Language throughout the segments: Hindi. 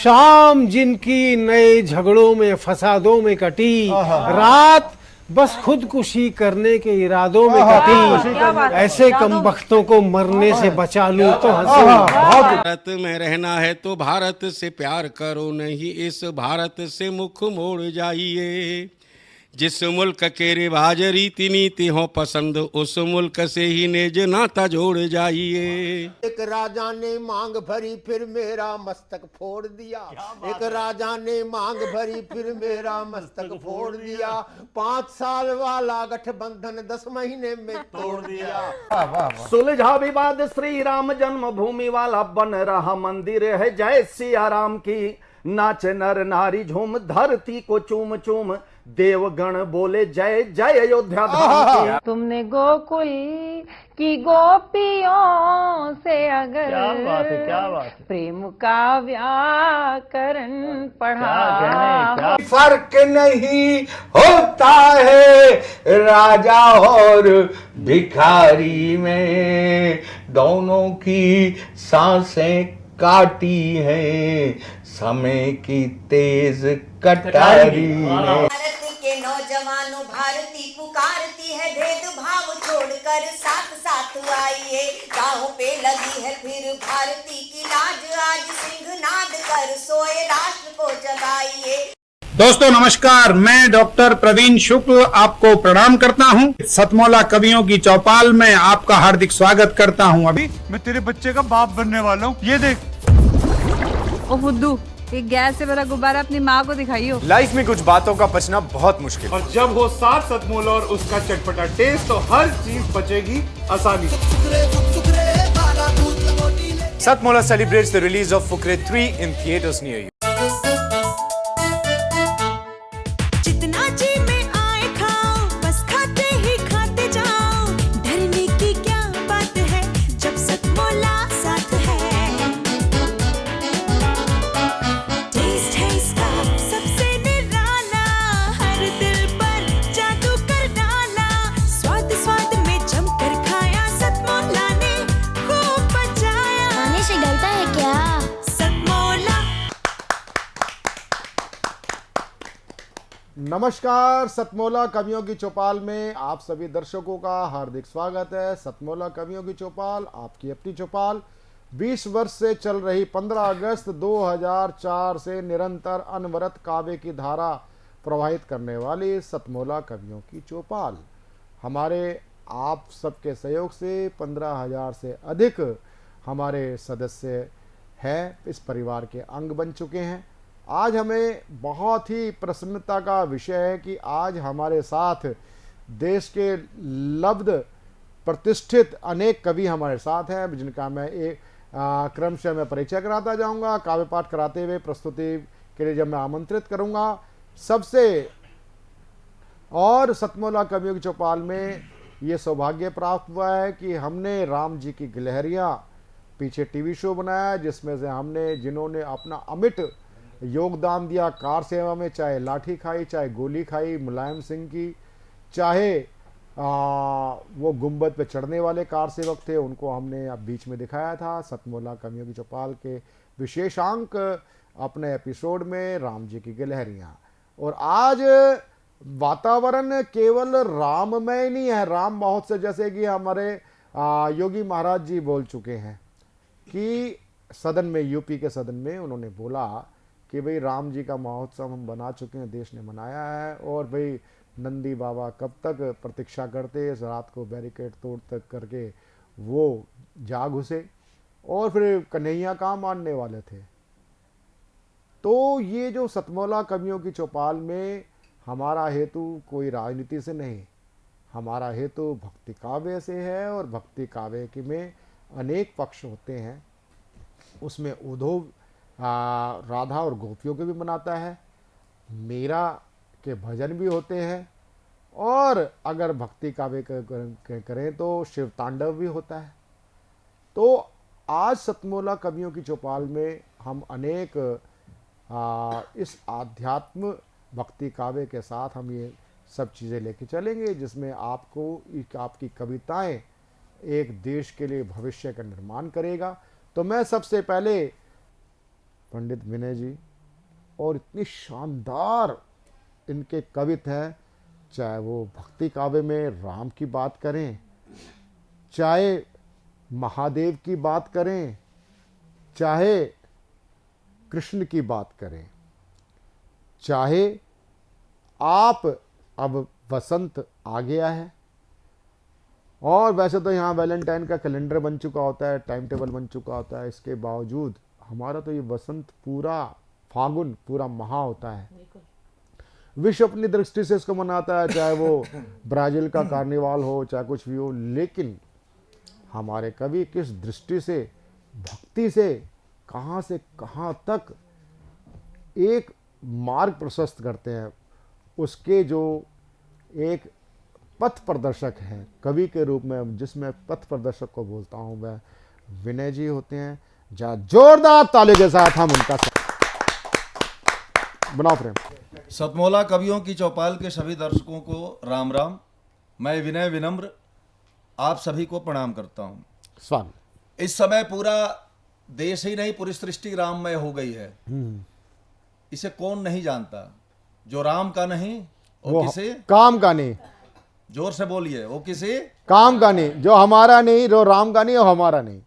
शाम जिनकी नए झगड़ों में फसादों में कटी, रात बस खुदकुशी करने के इरादों में कटी। ऐसे कमबख्तों को मरने से बचा लूं तो हंसूं। भारत में रहना है तो भारत से प्यार करो, नहीं इस भारत से मुख मोड़ जाइए। जिस मुल्क के रिवाज रीति नीति हो पसंद, उस मुल्क से ही नेज नाता जोड़ जाइए। एक राजा ने मांग भरी फिर मेरा मस्तक फोड़ दिया। एक राजा ने मांग भरी फिर मेरा मस्तक फोड़ दिया। 5 साल वाला गठबंधन 10 महीने में तोड़ दिया। सुलझा विवाद श्री राम जन्मभूमि वाला बन रहा मंदिर है जय सिया राम की। नाच नर नारी झूम धरती को चूम चूम, देवगण बोले जय जय अयोध्या धाम की। तुमने गोकुल की गोपियों से अगर क्या बात है। प्रेम का व्याकरण पढ़ा, फर्क नहीं होता है राजा और भिखारी में, दोनों की सांसें काटी हैं समय की तेज कटारी ने। भारत के नौजवानों भारती पुकारती है, भेदभाव छोड़कर साथ साथ आइए। गाँव पे लगी है फिर भारती की लाज, आज सिंहनाद कर सोए राष्ट्र को जगाइए। दोस्तों नमस्कार, मैं डॉक्टर प्रवीण शुक्ल आपको प्रणाम करता हूं। सतमौला कवियों की चौपाल में आपका हार्दिक स्वागत करता हूं। अभी मैं तेरे बच्चे का बाप बनने वाला हूँ, ये देख। ओ फुद्दू, एक गैस से भरा गुब्बारा अपनी माँ को दिखाइयो। लाइफ में कुछ बातों का बचना बहुत मुश्किल, और जब हो साथ सतमौला और उसका चटपटा टेस्ट तो हर चीज बचेगी आसानी से। सतमौला celebrates the release of Fukre 3 in theaters near you. जितना जी में आए खाओ, बस खाते ही खाते जाओ। डरने की क्या बात है जब सतमौला साथ है। टेस्ट है इसका सबसे निराला, हर दिल पर जादू कर डाला। स्वाद स्वाद में जमकर खाया, सतमौला ने खूब बचाया। खाने से डरता है क्या? सतमौला। नमस्कार, सतमौला कवियों की चौपाल में आप सभी दर्शकों का हार्दिक स्वागत है। सतमौला कवियों की चौपाल आपकी अपनी चौपाल 20 वर्ष से चल रही 15 अगस्त 2004 से निरंतर अनवरत काव्य की धारा प्रवाहित करने वाली सतमौला कवियों की चौपाल। हमारे आप सबके सहयोग से 15,000 से अधिक हमारे सदस्य हैं, इस परिवार के अंग बन चुके हैं। आज हमें बहुत ही प्रसन्नता का विषय है कि आज हमारे साथ देश के लब्ध प्रतिष्ठित अनेक कवि हमारे साथ हैं, जिनका मैं एक क्रमशः मैं परिचय कराता जाऊंगा। काव्य पाठ कराते हुए प्रस्तुति के लिए जब मैं आमंत्रित करूंगा सबसे, और सतमौला कवियों की चौपाल में ये सौभाग्य प्राप्त हुआ है कि हमने राम जी की गिलहरियाँ पीछे टीवी शो बनाया, जिसमें से हमने जिन्होंने अपना अमिट योगदान दिया कार सेवा में, चाहे लाठी खाई, चाहे गोली खाई मुलायम सिंह की, चाहे वो गुंबद पे चढ़ने वाले कार सेवक थे, उनको हमने अब बीच में दिखाया था सतमौला कवियों की चौपाल के विशेषांक अपने एपिसोड में राम जी की गिलहरियाँ। और आज वातावरण केवल राममय नहीं है, राम महोत्सव जैसे कि हमारे योगी महाराज जी बोल चुके हैं कि सदन में, यूपी के सदन में उन्होंने बोला कि भाई राम जी का महोत्सव हम बना चुके हैं, देश ने मनाया है, और भाई नंदी बाबा कब तक प्रतीक्षा करते, इस रात को बैरिकेड तोड़ तक करके वो जाग घुसे, और फिर कन्हैया कहाँ मानने वाले थे। तो ये जो सतमौला कवियों की चौपाल में हमारा हेतु कोई राजनीति से नहीं, हमारा हेतु भक्ति काव्य से है, और भक्ति काव्य के में अनेक पक्ष होते हैं। उसमें उद्धव राधा और गोपियों के भी मनाता है, मीरा के भजन भी होते हैं, और अगर भक्ति काव्य करें तो शिव तांडव भी होता है। तो आज सतमौला कवियों की चौपाल में हम अनेक इस आध्यात्म भक्ति काव्य के साथ हम ये सब चीज़ें लेके चलेंगे, जिसमें आपको आपकी कविताएं एक देश के लिए भविष्य का निर्माण करेगा। तो मैं सबसे पहले पंडित विनय जी, और इतनी शानदार इनके कवित हैं, चाहे वो भक्ति काव्य में राम की बात करें, चाहे महादेव की बात करें, चाहे कृष्ण की बात करें, चाहे आप अब वसंत आ गया है और वैसे तो यहाँ वैलेंटाइन का कैलेंडर बन चुका होता है, टाइम टेबल बन चुका होता है, इसके बावजूद हमारा तो ये वसंत पूरा फागुन पूरा महा होता है। विश्व अपनी दृष्टि से इसको मनाता है, चाहे वो ब्राजील का कार्निवाल हो, चाहे कुछ भी हो, लेकिन हमारे कवि किस दृष्टि से, भक्ति से कहाँ तक एक मार्ग प्रशस्त करते हैं, उसके जो एक पथ प्रदर्शक हैं कवि के रूप में, जिसमें पथ प्रदर्शक को बोलता हूं, वह विनय जी होते हैं। जहाँ जोरदार ताली के साथ हम उनका बनाओ प्रेम। सतमोला कवियों की चौपाल के सभी दर्शकों को राम राम। मैं विनय विनम्र आप सभी को प्रणाम करता हूं। स्वागत। इस समय पूरा देश ही नहीं, पूरी सृष्टि राममय हो गई है। इसे कौन नहीं जानता? जो राम का नहीं वो किसी काम का नहीं। जोर से बोलिए, वो किसी काम का नहीं। जो हमारा नहीं, जो राम का नहीं, वो हमारा नहीं।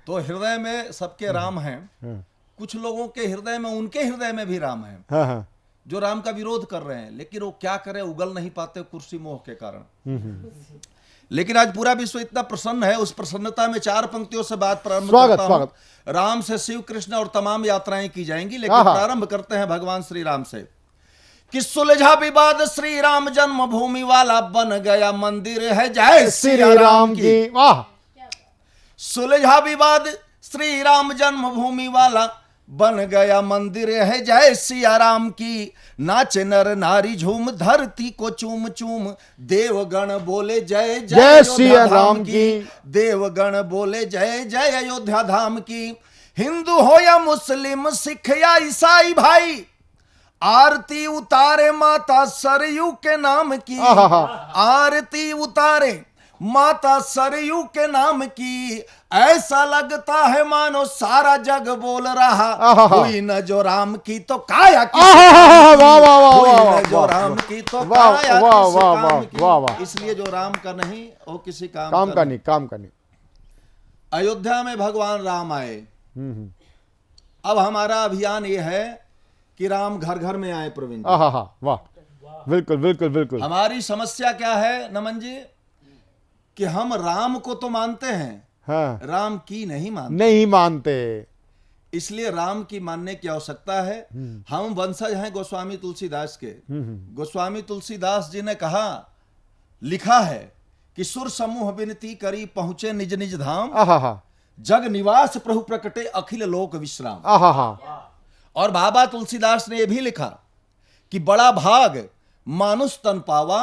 तो हृदय में सबके राम हैं। कुछ लोगों के हृदय में, उनके हृदय में भी राम है, जो राम का विरोध कर रहे हैं, लेकिन वो क्या करें, उगल नहीं पाते कुर्सी मोह के कारण। लेकिन आज पूरा विश्व इतना प्रसन्न है, उस प्रसन्नता में 4 पंक्तियों से बात प्रारंभ करता हूं। राम से शिव कृष्ण और तमाम यात्राएं की जाएंगी, लेकिन प्रारंभ करते हैं भगवान श्री राम से। कि सुलझा विवाद श्री राम जन्मभूमि वाला, बन गया मंदिर है जय श्री राम की। वाह। सुलझा विवाद श्री राम जन्मभूमि वाला, बन गया मंदिर है जय सिया राम की। नाचे नर नारी झूम, धरती को चूम चूम, देवगण बोले जय जय सिया राम की। देवगण बोले जय जय अयोध्या धाम की। हिंदू हो या मुस्लिम, सिख या ईसाई भाई, आरती उतारे माता सरयू के नाम की। आरती उतारे माता सरयू के नाम की। ऐसा लगता है मानो सारा जग बोल रहा, हुई न जो राम की तो काया की। हुई न जो राम की तो काया किस काम की। इसलिए जो राम का नहीं वो किसी काम का नहीं। काम का नहीं। अयोध्या में भगवान राम आए। अब हमारा अभियान ये है कि राम घर घर में आए। प्रवीण, वाह, बिल्कुल बिल्कुल बिल्कुल। हमारी समस्या क्या है नमन जी, कि हम राम को तो मानते हैं, राम की नहीं मानते। इसलिए राम की मानने की आवश्यकता है। हम वंशज हैं गोस्वामी तुलसीदास के। गोस्वामी तुलसीदास जी ने कहा, लिखा है कि सुर समूह विनती करी, पहुंचे निज निज धाम, जग निवास प्रभु प्रकटे, अखिल लोक विश्राम। और बाबा तुलसीदास ने यह भी लिखा कि बड़ा भाग मानुष तन पावा,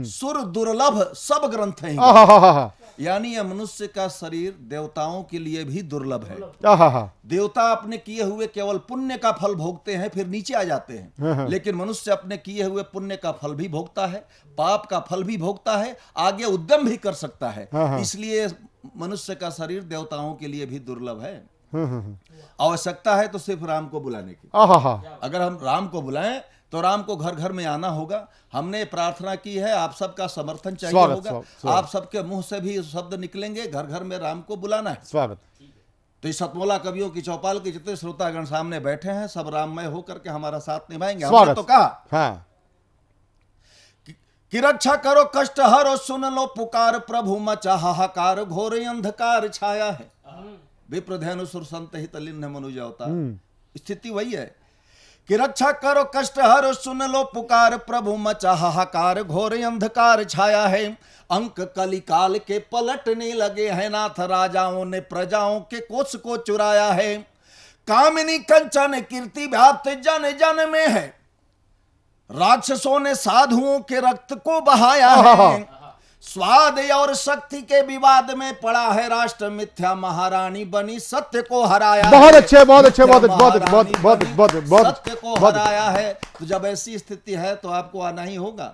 सुर दुर्लभ सब ग्रंथ हैं। यानी यह मनुष्य का शरीर देवताओं के लिए भी दुर्लभ है। देवता अपने किए हुए केवल पुण्य का फल भोगते हैं, फिर नीचे आ जाते हैं, लेकिन मनुष्य अपने किए हुए पुण्य का फल भी भोगता है, पाप का फल भी भोगता है, आगे उद्यम भी कर सकता है। इसलिए मनुष्य का शरीर देवताओं के लिए भी दुर्लभ है। आवश्यकता है तो सिर्फ राम को बुलाने की। अगर हम राम को बुलाएं तो राम को घर घर में आना होगा। हमने प्रार्थना की है, आप सबका समर्थन चाहिए होगा। आप सबके मुंह से भी शब्द निकलेंगे, घर घर में राम को बुलाना है। स्वागत। तो इस सतमोला कवियों की चौपाल के जितने श्रोतागण सामने बैठे हैं, सब राममय होकर के हमारा साथ निभाएंगे। हमने तो कहा कि रक्षा करो कष्ट हरो, सुन लो पुकार, प्रभु मचा हाहाकार, घोर अंधकार छाया है। विप्रधेनु सुर संत हित लिन्ह मनुज अवतार। स्थिति वही है कि रक्षा करो कष्ट हरो, सुन लो पुकार, प्रभु मचा हाहाकार, घोर अंधकार छाया है। अंक कलिकाल के पलटने लगे हैं, नाथ राजाओं ने प्रजाओं के कोष को चुराया है। कामिनी कंचन कीर्ति व्याप्त जन जन में है, राक्षसों ने साधुओं के रक्त को बहाया है। स्वाद और शक्ति के विवाद में पड़ा है राष्ट्र, मिथ्या महारानी बनी सत्य को हराया। बहुत अच्छे, बहुत अच्छे, बहुत सत्य को हराया है। तो जब ऐसी स्थिति है तो आपको आना ही होगा।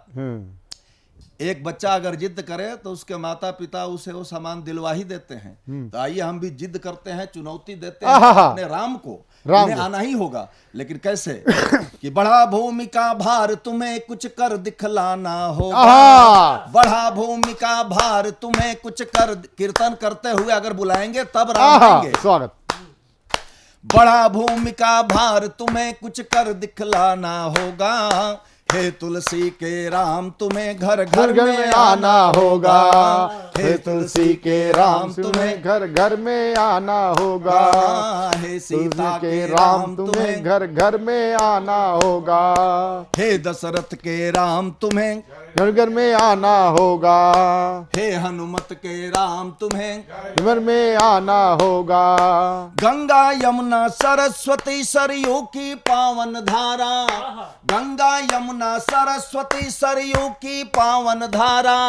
एक बच्चा अगर जिद करे तो उसके माता पिता उसे वो सामान दिलवा ही देते हैं। तो आइए हम भी जिद करते हैं, चुनौती देते हैं अपने राम को उन्हें आना ही होगा। लेकिन कैसे? कि बढ़ा भूमि का भार तुम्हें कुछ कर दिखलाना होगा, बढ़ा भूमि का भार तुम्हें कुछ कर, कीर्तन करते हुए अगर बुलाएंगे तब राम आएंगे। स्वागत। बढ़ा भूमि का भार तुम्हें कुछ कर दिखलाना होगा, हे तुलसी के राम तुम्हें घर घर में आना होगा, हे तुलसी के राम तुम्हें घर घर में आना होगा, हे सीता के राम तुम्हें घर घर में आना होगा, हे दशरथ के राम तुम्हें घर घर में आना होगा, हे हनुमत के राम तुम्हें घर में आना होगा। गंगा यमुना सरस्वती सरयू की पावन धारा, गंगा यमुना सरस्वती सरयू की पावन धारा,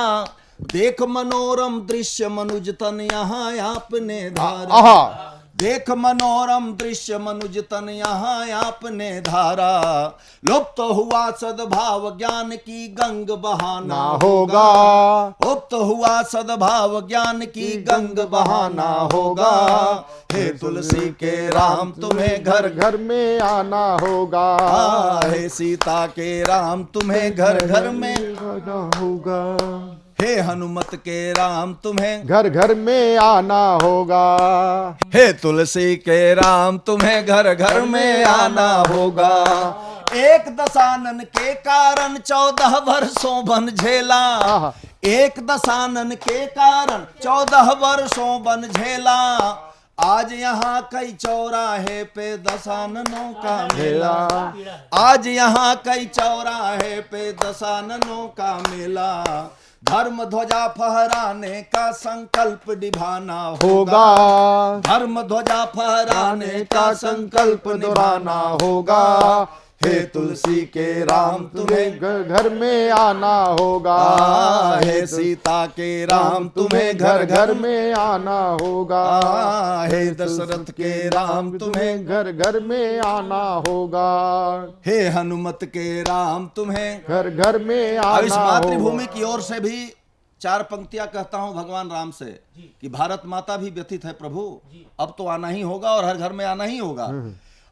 देख मनोरम दृश्य मनुज तन यहाँ आपने धारा, देख मनोरम दृश्य मनुज तन यहाँ आपने धारा, लुप्त हुआ सद्भाव ज्ञान की गंग बहाना होगा, लुप्त हुआ सद्भाव ज्ञान की गंग बहाना होगा, हे तुलसी के राम तुम्हें घर घर में आना होगा, हे सीता के राम तुम्हें घर घर में आना होगा, हे हनुमत के राम तुम्हें घर घर में आना होगा, हे तुलसी के राम तुम्हें घर घर में आना होगा। एक दशानन के कारण 14 वर्षों बन झेला, एक दशानन के कारण 14 वर्षों बन झेला, आज यहाँ कई चौराहे पे दशाननों का मेला, आज यहाँ कई चौराहे पे दशाननों का मेला, धर्म ध्वजा फहराने का संकल्प निभाना होगा, धर्म ध्वजा फहराने का संकल्प निभाना होगा, हे तुलसी के राम तुम्हें घर घर में आना होगा, हे सीता के राम तुम्हें घर घर में आना होगा, हे दशरथ के राम तुम्हें घर घर में आना होगा, हे हनुमत के राम तुम्हें घर घर में आना होगा। इस मातृभूमि की ओर से भी 4 पंक्तियां कहता हूं भगवान राम से कि भारत माता भी व्यथित है प्रभु, अब तो आना ही होगा और हर घर में आना ही होगा।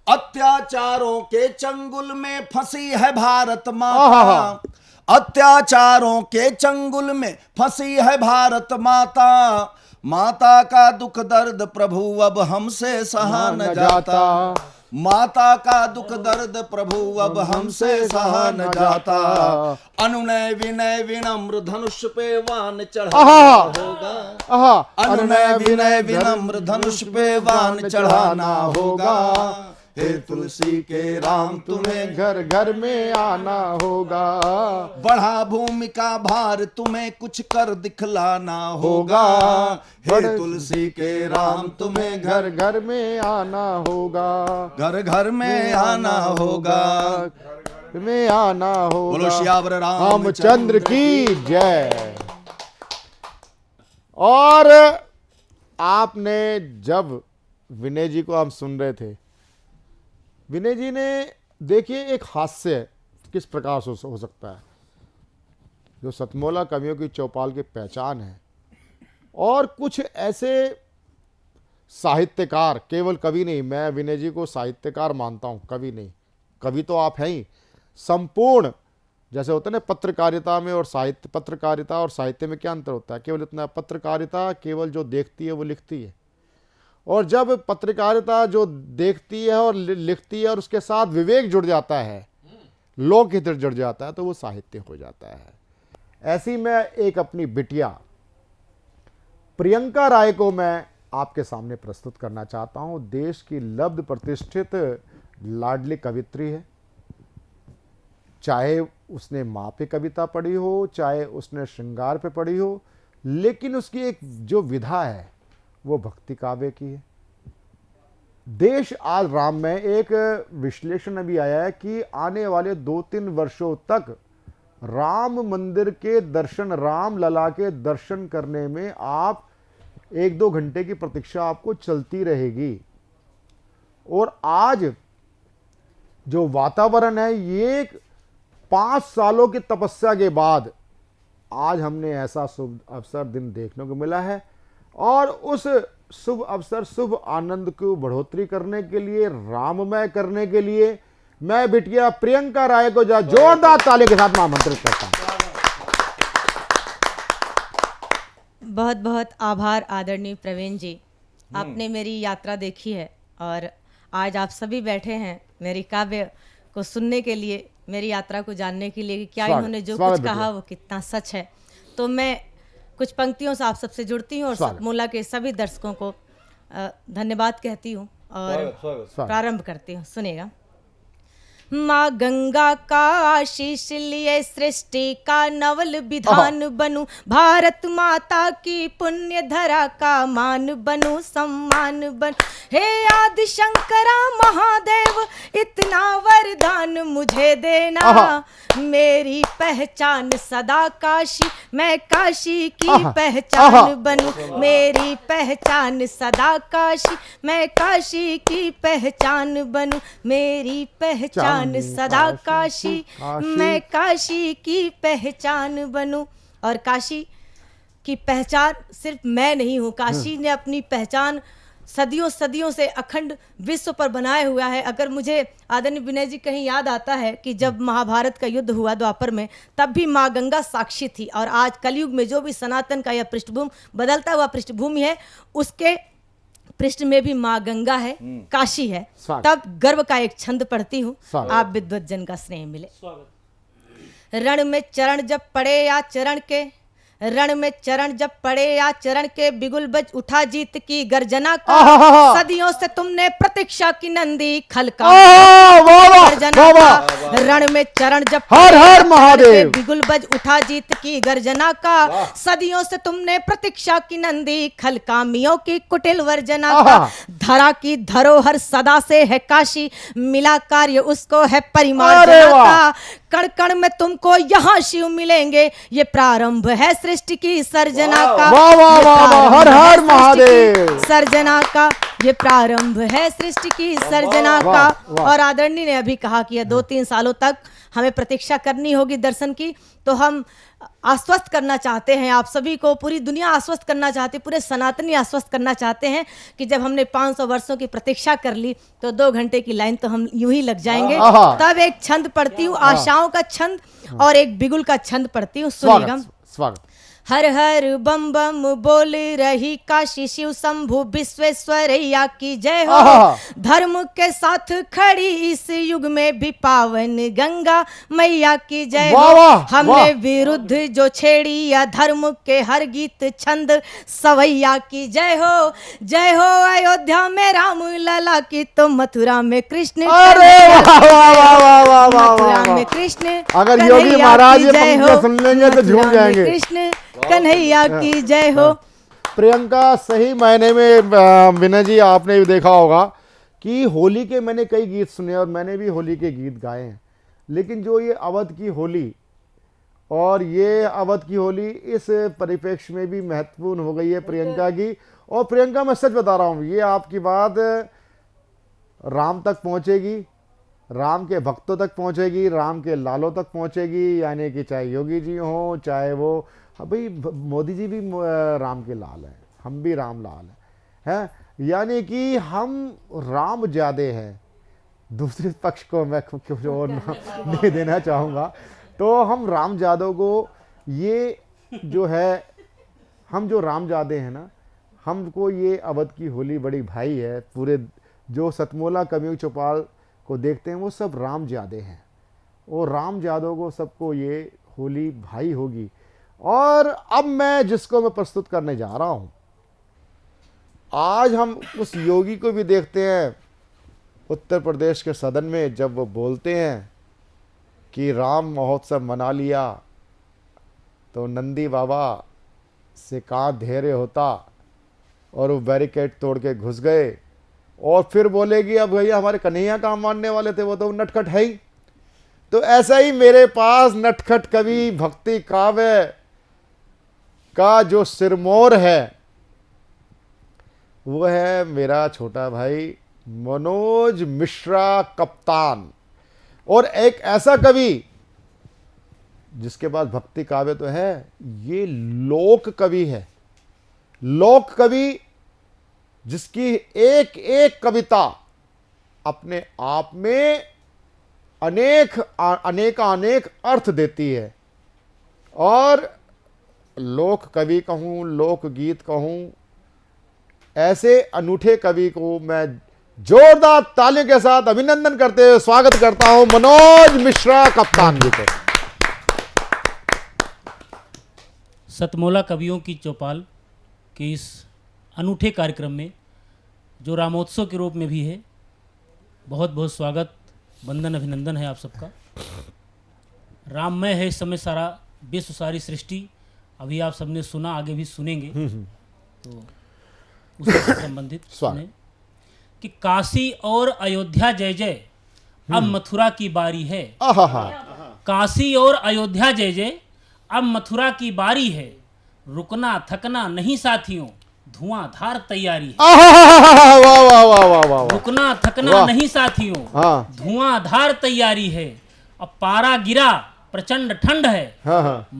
अत्याचारों के चंगुल में फंसी है भारत माता, अत्याचारों के चंगुल में फंसी है भारत माता, माता का दुख दर्द प्रभु अब हमसे सहा न जाता, माता का दुख दर्द प्रभु अब हमसे सहा न जाता, अनुनय विनय विनम्र धनुष पे वान चढ़ाना होगा, अनुनय विनय विनम्र धनुष पे वान चढ़ाना होगा, हे तुलसी के राम तुम्हें घर घर में आना होगा, बढ़ा भूमि का भार तुम्हें कुछ कर दिखलाना होगा, हे तुलसी के राम तुम्हें घर घर में आना होगा, घर घर में आना होगा, में आना होगा। बोलो श्यावर रामचंद्र की जय। और आपने जब विनय जी को हम सुन रहे थे, विनय जी ने देखिए एक हास्य किस प्रकार से हो सकता है, जो सतमोला कवियों की चौपाल की पहचान है, और कुछ ऐसे साहित्यकार, केवल कवि नहीं, मैं विनय जी को साहित्यकार मानता हूं, कवि नहीं, कवि तो आप हैं ही, संपूर्ण जैसे होता है ना पत्रकारिता में और साहित्य, पत्रकारिता और साहित्य में क्या अंतर होता है? केवल इतना, पत्रकारिता केवल जो देखती है वो लिखती है, और जब पत्रकारिता जो देखती है और लिखती है और उसके साथ विवेक जुड़ जाता है, लोकहित जुड़ जाता है, तो वो साहित्य हो जाता है। ऐसी मैं एक अपनी बिटिया प्रियंका राय को मैं आपके सामने प्रस्तुत करना चाहता हूं। देश की लब्ध प्रतिष्ठित लाडली कवित्री है, चाहे उसने माँ पे कविता पढ़ी हो, चाहे उसने श्रृंगार पे पढ़ी हो, लेकिन उसकी एक जो विधा है वो भक्ति काव्य की है। देश आज राम में एक विश्लेषण अभी आया है कि आने वाले 2-3 वर्षों तक राम मंदिर के दर्शन, राम लला के दर्शन करने में आप 1-2 घंटे की प्रतीक्षा आपको चलती रहेगी। और आज जो वातावरण है, ये 5 सालों की तपस्या के बाद आज हमने ऐसा शुभ अवसर दिन देखने को मिला है, और उस शुभ अवसर, शुभ आनंद को बढ़ोतरी करने के लिए, राममय करने के लिए मैं बिटिया प्रियंका राय को जोरदार ताली के साथ आमंत्रित करता हूं। बहुत बहुत आभार आदरणीय प्रवीण जी, आपने मेरी यात्रा देखी है और आज आप सभी बैठे हैं मेरी काव्य को सुनने के लिए, मेरी यात्रा को जानने के लिए कि क्या इन्होंने जो कुछ कहा वो कितना सच है। तो मैं कुछ पंक्तियों से आप सबसे जुड़ती हूँ और सतमोला के सभी दर्शकों को धन्यवाद कहती हूँ और प्रारंभ करती हूँ। सुनेगा। माँ गंगा का आशीष लिए सृष्टि का नवल विधान बनूं, भारत माता की पुण्य धरा का मान बनूं, सम्मान बन। हे आदि शंकरा महादेव इतना वरदान मुझे देना, मेरी पहचान सदा काशी, मैं काशी की पहचान बनूं, मेरी पहचान सदा काशी, मैं काशी की पहचान बनूं, मेरी पहचान सदा काशी, मैं काशी की पहचान बनूं। और काशी की पहचान सिर्फ मैं नहीं हूँ, काशी ने अपनी पहचान सदियों सदियों से अखंड विश्व पर बनाए हुआ है। अगर मुझे आदरणीय विनय जी कहीं याद आता है कि जब महाभारत का युद्ध हुआ द्वापर में, तब भी माँ गंगा साक्षी थी। और आज कलयुग में जो भी सनातन का यह पृष्ठभूमि बदलता हुआ पृष्ठभूमि है, उसके पृष्ठ में भी माँ गंगा है, काशी है। तब गर्व का एक छंद पढ़ती हूँ, आप विद्वत जन का स्नेह मिले। रण में चरण जब पड़े या चरण के, रण में चरण जब पड़े या चरण के, बिगुल बज उठा जीत की गर्जना का, सदियों से तुमने प्रतीक्षा की नंदी खलका गर्जना का। रण में चरण जब हर हर महादेव, बिगुल बज उठा जीत की गर्जना का, सदियों से तुमने प्रतीक्षा की नंदी खलकामियों की कुटिल वर्जना का। धरा की धरोहर सदा से है काशी, मिला कार्य उसको है परिमार्जना का। कण कण में तुमको यहाँ शिव मिलेंगे, ये प्रारंभ है सृष्टि की सर्जना का। वाह वाह वाह वाह, हर हर महादेव। सर्जना का ये प्रारंभ है सृष्टि की सर्जना का। और आदरणीय ने अभी कहा कि 2-3 सालों तक हमें प्रतीक्षा करनी होगी दर्शन की। तो हम आश्वस्त करना चाहते हैं आप सभी को, पूरी दुनिया आश्वस्त करना चाहती है, पूरे सनातनी आश्वस्त करना चाहते हैं कि जब हमने 500 वर्षों की प्रतीक्षा कर ली तो 2 घंटे की लाइन तो हम यूं ही लग जाएंगे। तब एक छंद पढ़ती हूँ, आशाओं का छंद, और एक बिगुल का छंद पढ़ती हूँ। सुनिएगा। स्वागत। हर हर बम बम बोल रही काशी, शिव शंभु विश्वेश्वरैया की जय हो। धर्म के साथ खड़ी इस युग में भी पावन गंगा मैया की जय हो। हमने विरुद्ध जो छेड़ी या धर्म के हर गीत छंद, सवैया की जय हो। जय हो अयोध्या में राम लला की, तो मथुरा में कृष्ण, मथुरा में कृष्ण। अगर योगी महाराज ये सुन लेंगे तो झूम जाएंगे। कृष्ण कन्हैया की जय हो। प्रियंका, सही मायने में विनय जी आपने भी देखा होगा कि होली के मैंने कई गीत सुने और मैंने भी होली के गीत गाए हैं, लेकिन जो ये अवध की होली, और ये अवध की होली इस परिप्रेक्ष्य में भी महत्वपूर्ण हो गई है प्रियंका की। और प्रियंका, मैं सच बता रहा हूँ, ये आपकी बात राम तक पहुँचेगी, राम के भक्तों तक पहुँचेगी, राम के लालों तक पहुँचेगी। यानी कि चाहे योगी जी हों, चाहे वो भाई मोदी जी भी राम के लाल हैं, हम भी राम लाल हैं, यानी कि हम राम ज्यादे हैं। दूसरे पक्ष को मैं कुछ और नहीं देना चाहूँगा, तो हम राम जादों को, ये जो है, हम जो राम जादे हैं ना, हमको ये अवध की होली बड़ी भाई है। पूरे जो सतमोला कवियों चौपाल को देखते हैं वो सब राम जादे हैं, और राम जादों को सबको ये होली भाई होगी। और अब मैं जिसको मैं प्रस्तुत करने जा रहा हूं, आज हम उस योगी को भी देखते हैं उत्तर प्रदेश के सदन में, जब वो बोलते हैं कि राम महोत्सव मना लिया तो नंदी बाबा से कहाँ धैर्य होता, और वो बैरिकेड तोड़ के घुस गए। और फिर बोले कि अब भैया हमारे कन्हैया कहाँ मानने वाले थे, वो तो नटखट है ही। तो ऐसा ही मेरे पास नटखट कवि भक्ति काव्य का जो सिरमौर है वो है मेरा छोटा भाई मनोज मिश्रा कप्तान, और एक ऐसा कवि जिसके पास भक्ति काव्य तो है, ये लोक कवि है। लोक कवि जिसकी एक एक कविता अपने आप में अनेक अर्थ देती है। और लोक कवि कहूं, लोकगीत कहूं, ऐसे अनूठे कवि को मैं जोरदार तालियों के साथ अभिनंदन करते हुए स्वागत करता हूं मनोज मिश्रा कप्तान जी को। सतमोला कवियों की चौपाल के इस अनूठे कार्यक्रम में जो रामोत्सव के रूप में भी है, बहुत बहुत स्वागत, वंदन, अभिनंदन है आप सबका। राममय है इस समय सारा विश्व, सारी सृष्टि। अभी आप सबने सुना, आगे भी सुनेंगे, तो उससे संबंधित सुने कि काशी और अयोध्या जय जय, अब मथुरा की बारी है। काशी और अयोध्या जय जय, अब मथुरा की बारी है। रुकना थकना नहीं साथियों, धुआंधार तैयारी है। वाह वाह वाह वाह वाह। रुकना थकना नहीं साथियों, धुआंधार तैयारी है। अब पारा गिरा, प्रचंड ठंड है,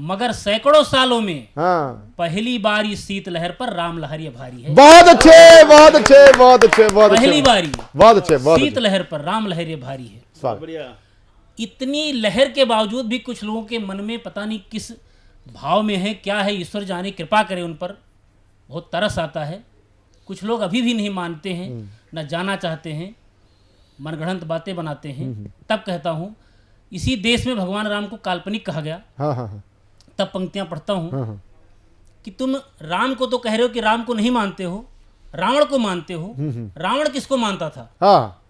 मगर सैकड़ों सालों में पहली बार इस शीतलहर पर राम लहर ये भारी है। बहुत अच्छे, बहुत अच्छे, बहुत अच्छे, बहुत अच्छे। पहली बारी बहुत अच्छे, बहुत शीतलहर पर राम लहर ये भारी है। इतनी लहर के बावजूद भी कुछ लोगों के मन में पता नहीं किस भाव में है, क्या है, ईश्वर जाने, कृपा करे उन पर। बहुत तरस आता है। कुछ लोग अभी भी नहीं मानते हैं, न जाना चाहते हैं, मनगढ़ंत बातें बनाते हैं। तब कहता हूँ, इसी देश में भगवान राम को काल्पनिक कहा गया। तब पंक्तियां पढ़ता हूँ कि तुम राम को तो कह रहे हो कि राम को नहीं मानते हो, रावण को मानते हो। रावण किसको मानता था?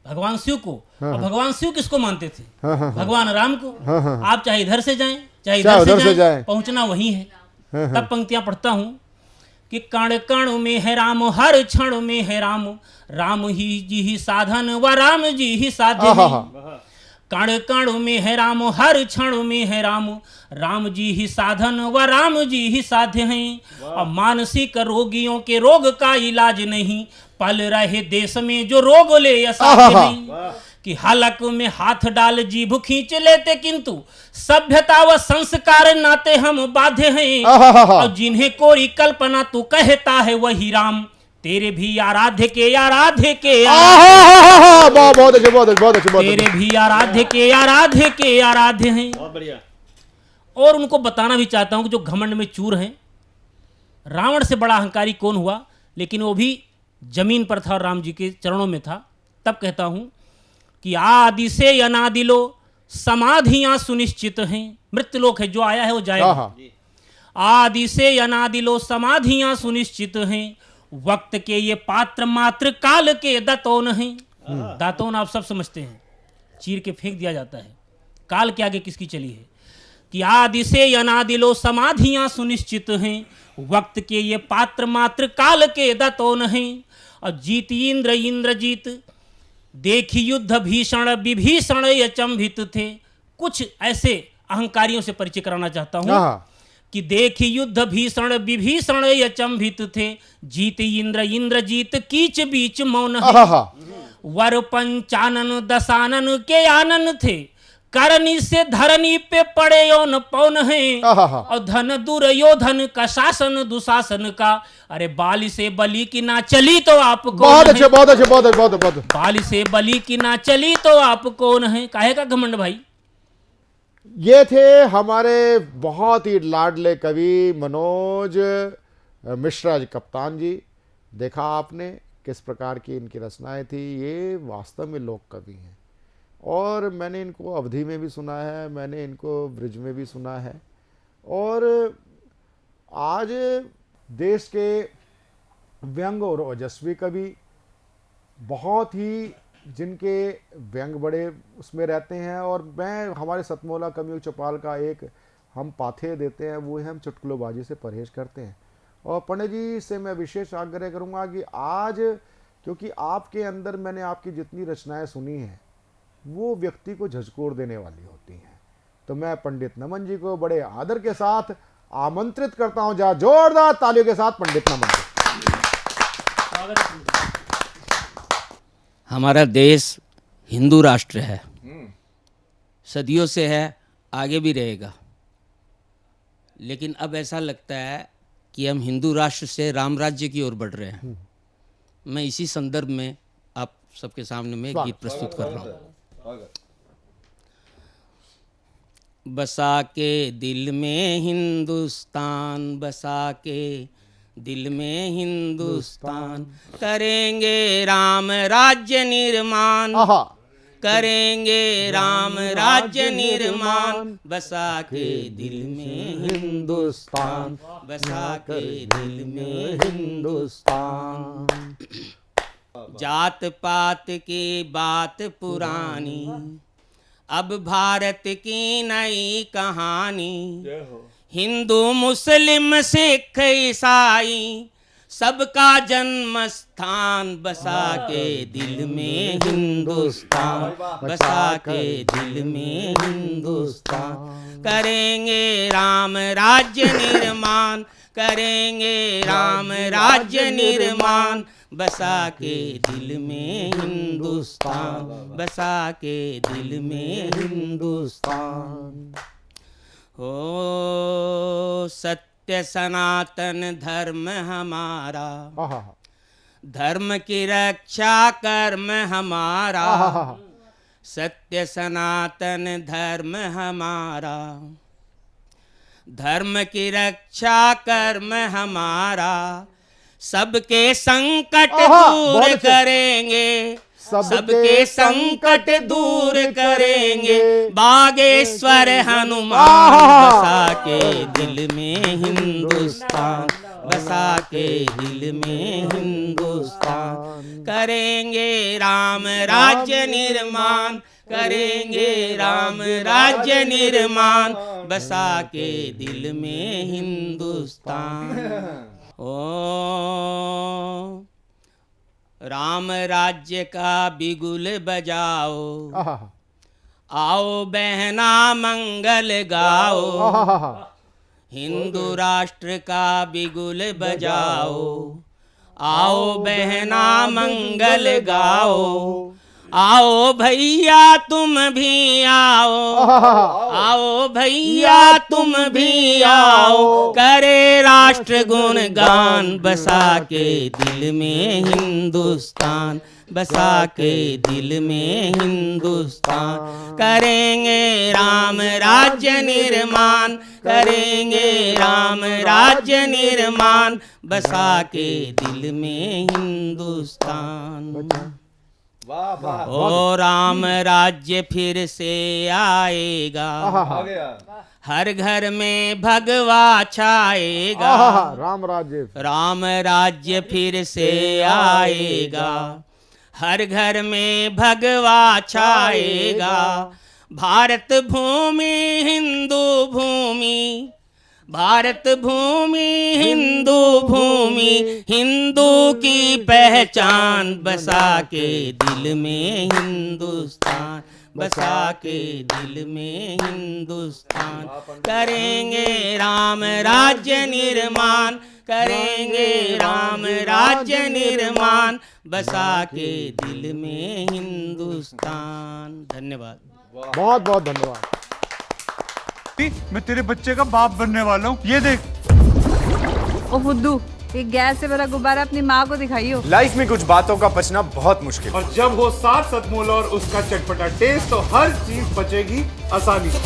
भगवान शिव को। और भगवान शिव किसको मानते थे? भगवान राम को। आप चाहे इधर से जाएं, चाहे इधर से जाएं, पहुंचना वही है। तब पंक्तियां पढ़ता हूं कि कण कण में है राम, हर क्षण में है राम, राम ही साधन व राम जी ही साध्य है। कण कण में है राम, हर क्षण में है राम, राम जी ही साधन व राम जी ही साध्य हैं। और मानसिक रोगियों के रोग का इलाज नहीं, पल रहे देश में जो रोग ले असाध्य नहीं। कि हालक में हाथ डाल जीभ खींच लेते, किंतु सभ्यता व संस्कार नाते हम बाध्य हैं। और जिन्हें कोई कल्पना तू कहता है वही राम, तेरे भी आराध्य के आराध्य के बहुत अच्छे, बहुत अच्छे, बहुत अच्छे। तेरे भी आराध्य के आराध्य के आराध्य हैं। बहुत बढ़िया। और उनको बताना भी चाहता हूं कि जो घमंड में चूर हैं, रावण से बड़ा अहंकारी कौन हुआ, लेकिन वो भी जमीन पर था और राम जी के चरणों में था। तब कहता हूं कि आदि से अनादि लो समाधियां सुनिश्चित हैं। मृत्युलोक है, जो आया है वो जाएगा। आदि से अनादि लो समाधियां सुनिश्चित हैं, वक्त के ये पात्र मात्र काल के दातोन हैं। दातोन आप सब समझते हैं, चीर के फेंक दिया जाता है। काल के आगे किसकी चली है? कि आदि से अनादि लो समाधियां सुनिश्चित हैं, वक्त के ये पात्र मात्र काल के दातोन हैं। और जीत इंद्र इंद्रजीत, देखी युद्ध भीषण विभीषण अचंभित थे। कुछ ऐसे अहंकारियों से परिचय कराना चाहता हूं कि देखी युद्ध भीषण विभीषण अचंभित थे, जीत इंद्र इंद्रजीत कीच बीच मौन है। वर पंचानन दशानन के आनन थे, करनी से धरनी पे पड़े यौन पौन है। और धन दुर्योधन का शासन दुशासन का, अरे बाली से बली की ना चली तो आप कौन? बहुत अच्छे, बहुत अच्छे, बहुत अच्छे, बहुत अच्छे। बाली से बली की ना चली तो आप कौन है? काहे का घमंड भाई? ये थे हमारे बहुत ही लाडले कवि मनोज मिश्रा जी कप्तान जी। देखा आपने किस प्रकार की इनकी रचनाएं थी। ये वास्तव में लोक कवि हैं और मैंने इनको अवधी में भी सुना है, मैंने इनको ब्रिज में भी सुना है। और आज देश के व्यंग और ओजस्वी कवि, बहुत ही जिनके व्यंग बड़े उसमें रहते हैं। और मैं हमारे सतमोला कवियों चौपाल का एक हम पाथे देते हैं, वो है हम चुटकुलोबाजी से परहेज करते हैं। और पंडित जी से मैं विशेष आग्रह करूंगा कि आज, क्योंकि आपके अंदर मैंने आपकी जितनी रचनाएं सुनी हैं वो व्यक्ति को झकझोर देने वाली होती हैं, तो मैं पंडित नमन जी को बड़े आदर के साथ आमंत्रित करता हूं। जरा जोरदार तालियों के साथ पंडित नमन जी। हमारा देश हिंदू राष्ट्र है, सदियों से है, आगे भी रहेगा। लेकिन अब ऐसा लगता है कि हम हिंदू राष्ट्र से राम राज्य की ओर बढ़ रहे हैं। मैं इसी संदर्भ में आप सबके सामने में गीत प्रस्तुत कर रहा हूँ। बसा के दिल में हिंदुस्तान, बसा के दिल में हिंदुस्तान, करेंगे राम राज्य निर्माण, करेंगे राम राज्य निर्माण, बसा के दिल में हिंदुस्तान, बसा के दिल में हिंदुस्तान। जात पात की बात पुरानी, अब भारत की नई कहानी, हिंदू मुस्लिम सिख ईसाई सबका जन्म स्थान, बसा के दिल में हिंदुस्तान, बसा के दिल में हिंदुस्तान, करेंगे राम राज्य निर्माण, करेंगे राम राज्य निर्माण, बसा के दिल में हिंदुस्तान, बसा के दिल में हिंदुस्तान। ओ सत्य सनातन धर्म हमारा, धर्म की रक्षा कर्म हमारा, सत्य सनातन धर्म हमारा, धर्म की रक्षा कर्म हमारा, सबके संकट दूर करेंगे, सबके संकट दूर करेंगे, बागेश्वर हनुमान, बसा के दिल में हिंदुस्तान, बसा के दिल में हिंदुस्तान, करेंगे राम राज्य निर्माण, करेंगे राम राज्य निर्माण, बसा के दिल में हिंदुस्तान। ओ राम राज्य का बिगुल बजाओ, आओ बहना मंगल गाओ, हिंदू राष्ट्र का बिगुल बजाओ, आओ बहना मंगल गाओ, आओ भैया तुम भी आओ, आओ भैया तुम भी आओ, करे राष्ट्र गुणगान, बसा के दिल में हिंदुस्तान, बसा के दिल में हिंदुस्तान, करेंगे राम राज्य निर्माण, करेंगे राम राज्य निर्माण, बसा के दिल में हिंदुस्तान। ओ राम राज्य फिर से आएगा, हर घर में भगवा छाएगा, राम राज्य फिर से आएगा, हर घर में भगवा छाएगा, भारत भूमि हिंदू भूमि, भारत भूमि हिंदू भूमि, हिंदू की पहचान, बसा के दिल में हिंदुस्तान, बसा के दिल में हिंदुस्तान, करेंगे राम राज्य निर्माण, करेंगे राम राज्य निर्माण, बसा के दिल में हिंदुस्तान। धन्यवाद, बहुत बहुत धन्यवाद। मैं तेरे बच्चे का बाप बनने वाला हूँ, ये देख। ओ फुद्दू, ये गैस से भरा गुब्बारा अपनी माँ को दिखाइयो। लाइफ में कुछ बातों का बचना बहुत मुश्किल, और जब हो साथ सतमोला और उसका चटपटा टेस्ट, तो हर चीज बचेगी आसानी से।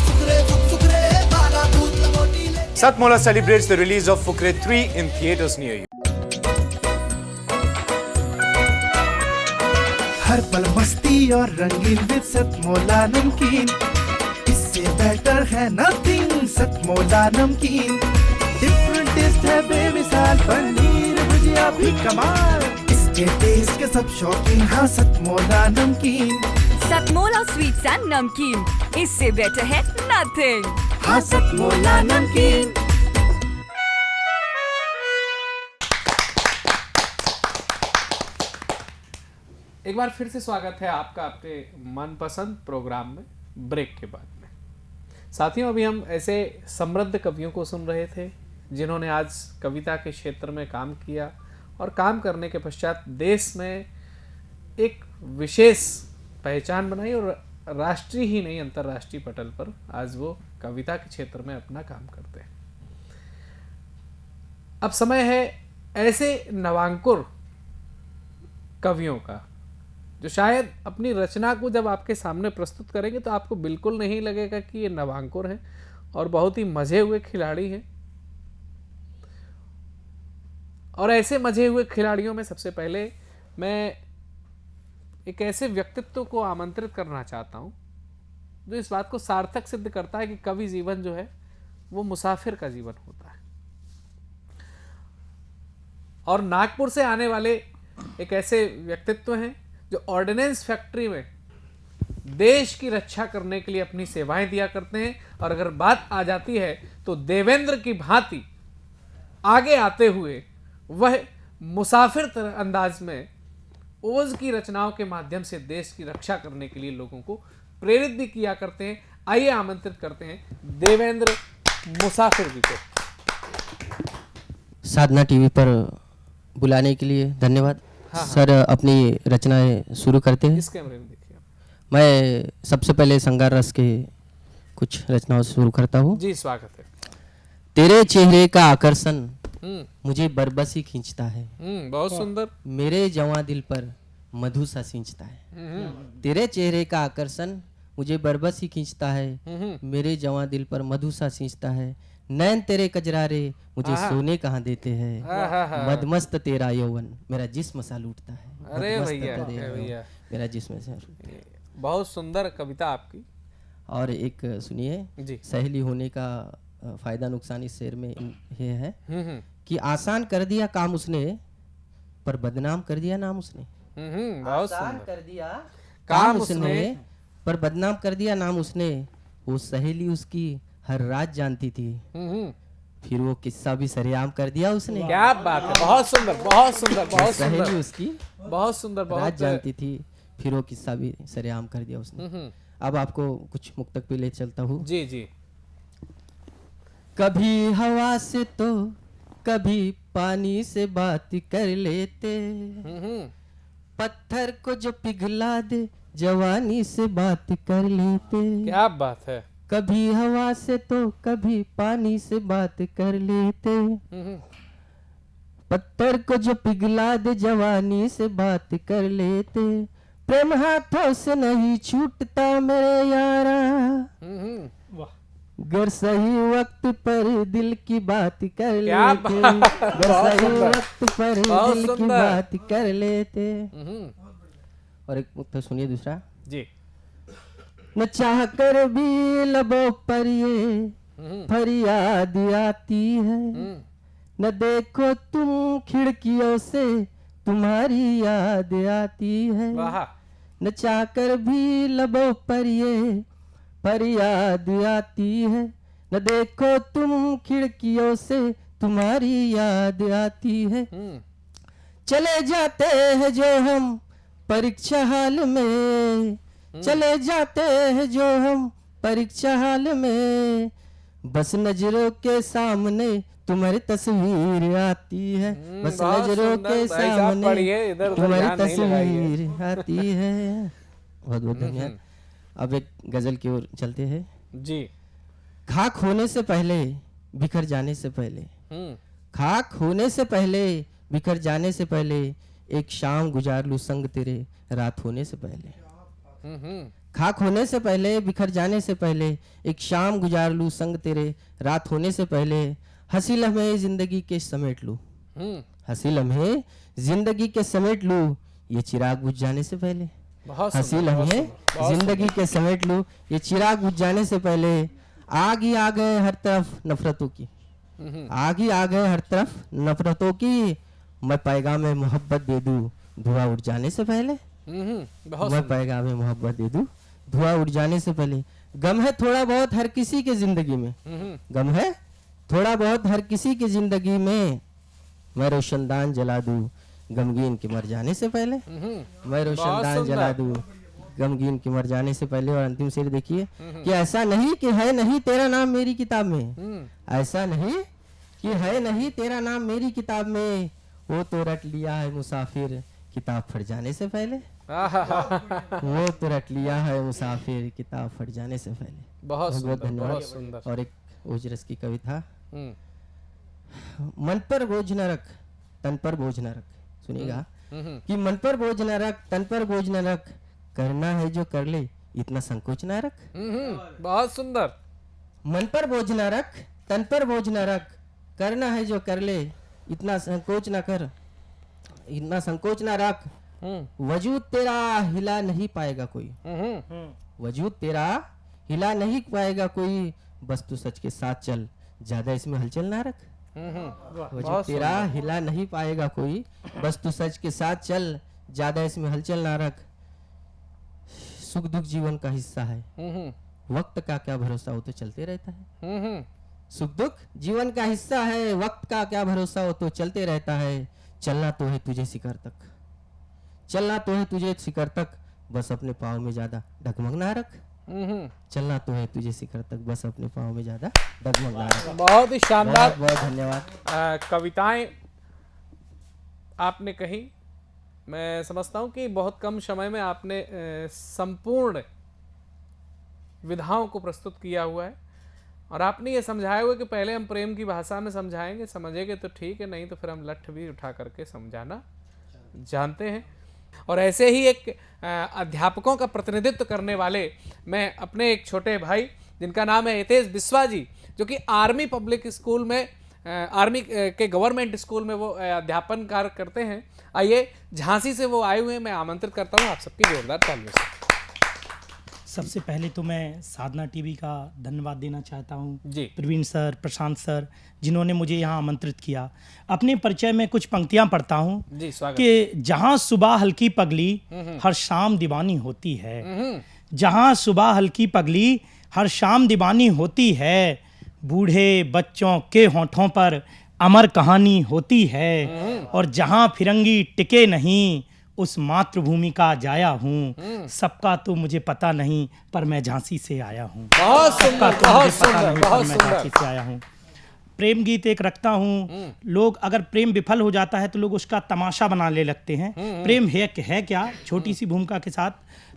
Satmola celebrates the release of Fukre 3 in theaters near you. हर पल मस्ती और रंगीन विद सतमोला नमकीन, इससे बेटर है नथिंग। सतमोला नमकीन डिफरेंट टेस्ट है बेमिसाल, पनीर भुजिया भी कमाल, इसके टेस्ट के सब शौकीन। हाँ सतमोला नमकीन, सतमोला स्वीट्स एंड नमकीन, इससे बेटर है नथिंग। हाँ सतमोला नमकीन। एक बार फिर से स्वागत है आपका आपके मनपसंद प्रोग्राम में ब्रेक के बाद में। साथियों, अभी हम ऐसे समृद्ध कवियों को सुन रहे थे जिन्होंने आज कविता के क्षेत्र में काम किया और काम करने के पश्चात देश में एक विशेष पहचान बनाई और राष्ट्रीय ही नहीं अंतर्राष्ट्रीय पटल पर आज वो कविता के क्षेत्र में अपना काम करते हैं। अब समय है ऐसे नवांकुर कवियों का, जो शायद अपनी रचना को जब आपके सामने प्रस्तुत करेंगे तो आपको बिल्कुल नहीं लगेगा कि ये नवांकुर हैं और बहुत ही मजे हुए खिलाड़ी हैं। और ऐसे मजे हुए खिलाड़ियों में सबसे पहले मैं एक ऐसे व्यक्तित्व को आमंत्रित करना चाहता हूं जो इस बात को सार्थक सिद्ध करता है कि कवि जीवन जो है वो मुसाफिर का जीवन होता है। और नागपुर से आने वाले एक ऐसे व्यक्तित्व हैं जो ऑर्डिनेंस फैक्ट्री में देश की रक्षा करने के लिए अपनी सेवाएं दिया करते हैं। और अगर बात आ जाती है तो देवेंद्र की भांति आगे आते हुए वह मुसाफिर तरह अंदाज में ओज की रचनाओं के माध्यम से देश की रक्षा करने के लिए लोगों को प्रेरित भी किया करते हैं। आइए आमंत्रित करते हैं देवेंद्र मुसाफिर जी को। साधना टीवी पर बुलाने के लिए धन्यवाद। हाँ, सर अपनी रचनाएं शुरू करते हैं। इस कैमरे में देखिए। मैं सबसे पहले श्रृंगार रस के कुछ रचनाओं से शुरू करता हूँ। जी स्वागत है। तेरे चेहरे का आकर्षण मुझे बरबसी खींचता है। बहुत सुंदर। मेरे जवां दिल पर मधु सा सींचता है। तेरे चेहरे का आकर्षण मुझे बरबसी खींचता है, मेरे जवां दिल पर मधु सा सींचता है। नैन तेरे कजरारे मुझे सोने कहाँ देते हैं, मदमस्त तेरा यौवन मेरा जिस्म सा लूटता है। अरे भैया मेरा जिस्म से। बहुत सुंदर कविता आपकी। और एक सुनिए, सहेली होने का फायदा नुकसान इस शेर में ये है कि आसान कर दिया काम उसने पर बदनाम कर दिया नाम उसने। आसान कर दिया काम उसने पर बदनाम कर दिया नाम उसने। वो सहेली उसकी हर रात जानती थी, फिर वो किस्सा भी सरेआम कर दिया उसने। क्या बात है, बहुत सुंदर बहुत सुंदर बहुत सुंदर। सहेली उसकी बहुत सुंदर रात जानती थी, फिर वो किस्सा भी सरेआम कर दिया उसने। अब आपको कुछ मुक्तक पे ले चलता हूँ। जी जी। कभी हवा से तो कभी पानी से बात कर लेते, पत्थर को जो पिघला दे जवानी से बात कर लेते। क्या बात है। कभी हवा से तो कभी पानी से बात कर लेते, पत्थर को जो पिघला दे जवानी से बात कर लेते। प्रेम हाथों से नहीं छूटता मेरे यारा, गर सही वक्त पर दिल की बात कर लेते, गर सही वक्त पर दिल की बात कर लेते। और एक मुक्त सुनिए दूसरा। जी। न चाह कर भी लबों पर ये फरियाद आती है, न देखो तुम खिड़कियों से तुम्हारी याद आती है। न चाह कर भी लबों पर ये फरियाद आती है, न देखो तुम खिड़कियों से तुम्हारी याद आती है। चले जाते हैं जो हम परीक्षा हाल में, चले जाते हैं जो हम परीक्षा हाल में, बस नजरों के सामने तुम्हारी तस्वीर आती है, बस नजरों के सामने तुम्हारी तस्वीर आती है। बहुत बहुत धन्यवाद। अब एक गजल की ओर चलते हैं। जी। खाक होने से पहले बिखर जाने से पहले, खाक होने से पहले बिखर जाने से पहले, एक शाम गुजार लूं संग तेरे रात होने से पहले। खाक होने से पहले बिखर जाने से पहले, एक शाम गुजार लूं संग तेरे रात होने से पहले। हंसी लम्हे जिंदगी के समेट लूं, हंसी लम्हे जिंदगी के समेट लूं, ये चिराग बुझ जाने से पहले। हंसी लम्हे जिंदगी के समेट लूं, ये चिराग बुझ जाने से पहले। आग ही आ गए हर तरफ नफरतों की, आग ही आ गए हर तरफ नफरतों की, मैं पैगाम मोहब्बत दे दूं धुआं उड़ जाने से पहले। मैं पैगाम मोहब्बत दे दूं धुआं उड़ जाने से पहले। गम है थोड़ा बहुत हर किसी के जिंदगी में, गम है थोड़ा बहुत हर किसी की जिंदगी में, मैं रोशनदान जला दूं गमगीन के मर जाने से पहले। मैं रोशनदान जला दूं गमगीन के मर जाने से पहले। और अंतिम शेर देखिए कि ऐसा नहीं कि है नहीं तेरा नाम मेरी किताब में, ऐसा नहीं कि है नहीं तेरा नाम मेरी किताब में, वो तो रट लिया है मुसाफिर किताब फट जाने से पहले। वो तो रट लिया है मुसाफिर किताब फट जाने से पहले। बहुत धन्यवाद। और एक ओजरस की कविता। मन पर बोझ न रख तन पर बोझ न रख, सुनिएगा। कि मन पर बोझ न रख, तन पर बोझ न रख, करना है जो कर ले, इतना संकोच न रख। बहुत सुंदर। मन पर बोझ न रख, तन पर बोझ न रख, करना है जो कर ले, इतना संकोच न कर, इतना संकोच न रख। वजूद तेरा हिला नहीं पाएगा कोई, वजूद तेरा हिला नहीं पाएगा कोई, बस तू सच के साथ चल, ज्यादा इसमें हलचल ना रख। वजूद तेरा हिला नहीं पाएगा कोई, बस तू सच के साथ चल, ज्यादा इसमें हलचल ना रख। सुख दुख जीवन का हिस्सा है, वक्त का क्या भरोसा, वो तो चलते रहता है। सुख दुख जीवन का हिस्सा है, वक्त का क्या भरोसा, वो तो चलते रहता है। चलना तो है तुझे शिखर तक, चलना तो है तुझे शिखर तक, बस अपने पाँव में ज्यादा डगमग ना रख। चलना तो है तुझे शिखर तक, बस अपने पाँव में ज्यादा डगमग ना रख। बहुत ही शानदार, बहुत धन्यवाद। कविताएं आपने कही। मैं समझता हूं कि बहुत कम समय में आपने संपूर्ण विधाओं को प्रस्तुत किया हुआ है, और आपने ये समझाया हुआ कि पहले हम प्रेम की भाषा में समझाएंगे, समझेंगे तो ठीक है, नहीं तो फिर हम लठ भी उठा करके समझाना जानते हैं। और ऐसे ही एक अध्यापकों का प्रतिनिधित्व करने वाले मैं अपने एक छोटे भाई जिनका नाम है हितेश बिस्वा जी, जो कि आर्मी पब्लिक स्कूल में, आर्मी के गवर्नमेंट स्कूल में वो अध्यापन कार्य करते हैं। आइए, झांसी से वो आए हुए हैं, मैं आमंत्रित करता हूँ आप सबकी जोरदार तालियों से। सबसे पहले तो मैं साधना टीवी का धन्यवाद देना चाहता हूँ जी, प्रवीण सर, प्रशांत सर, जिन्होंने मुझे यहाँ आमंत्रित किया। अपने परिचय में कुछ पंक्तियाँ पढ़ता हूँ कि जहाँ सुबह हल्की पगली हर शाम दीवानी होती है, जहाँ सुबह हल्की पगली हर शाम दीवानी होती है, बूढ़े बच्चों के होठों पर अमर कहानी होती है, और जहाँ फिरंगी टिके नहीं उस मातृभूमि का जाया हूँ, सबका तो मुझे पता नहीं पर मैं झांसी से आया हूँ। बहुत सुंदर, बहुत सुंदर, बहुत मैं झांसी से आया हूँ। प्रेम गीत एक रखता हूँ। लोग अगर प्रेम विफल हो जाता है तो लोग उसका तमाशा बनाने लगते हैं। प्रेम है क्या, छोटी सी भूमिका के साथ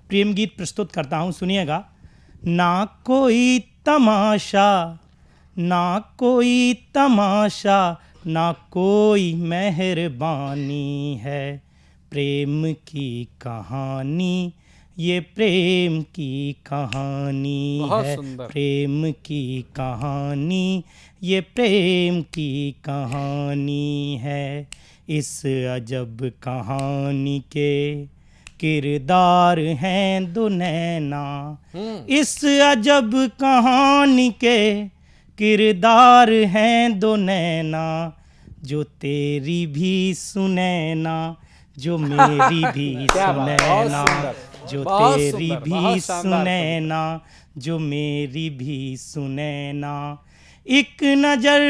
प्रेम गीत प्रस्तुत करता हूँ, सुनिएगा। ना कोई तमाशा, ना कोई तमाशा, ना कोई मेहरबानी है, प्रेम की कहानी ये प्रेम की कहानी है, प्रेम की कहानी ये प्रेम की कहानी है। इस अजब कहानी के किरदार हैं दो नैना, इस अजब कहानी के किरदार हैं दो नैना, जो तेरी भी सुनैना, जो मेरी भी सुनैना, जो तेरी भी सुनैना, जो मेरी भी सुनैना। एक नजर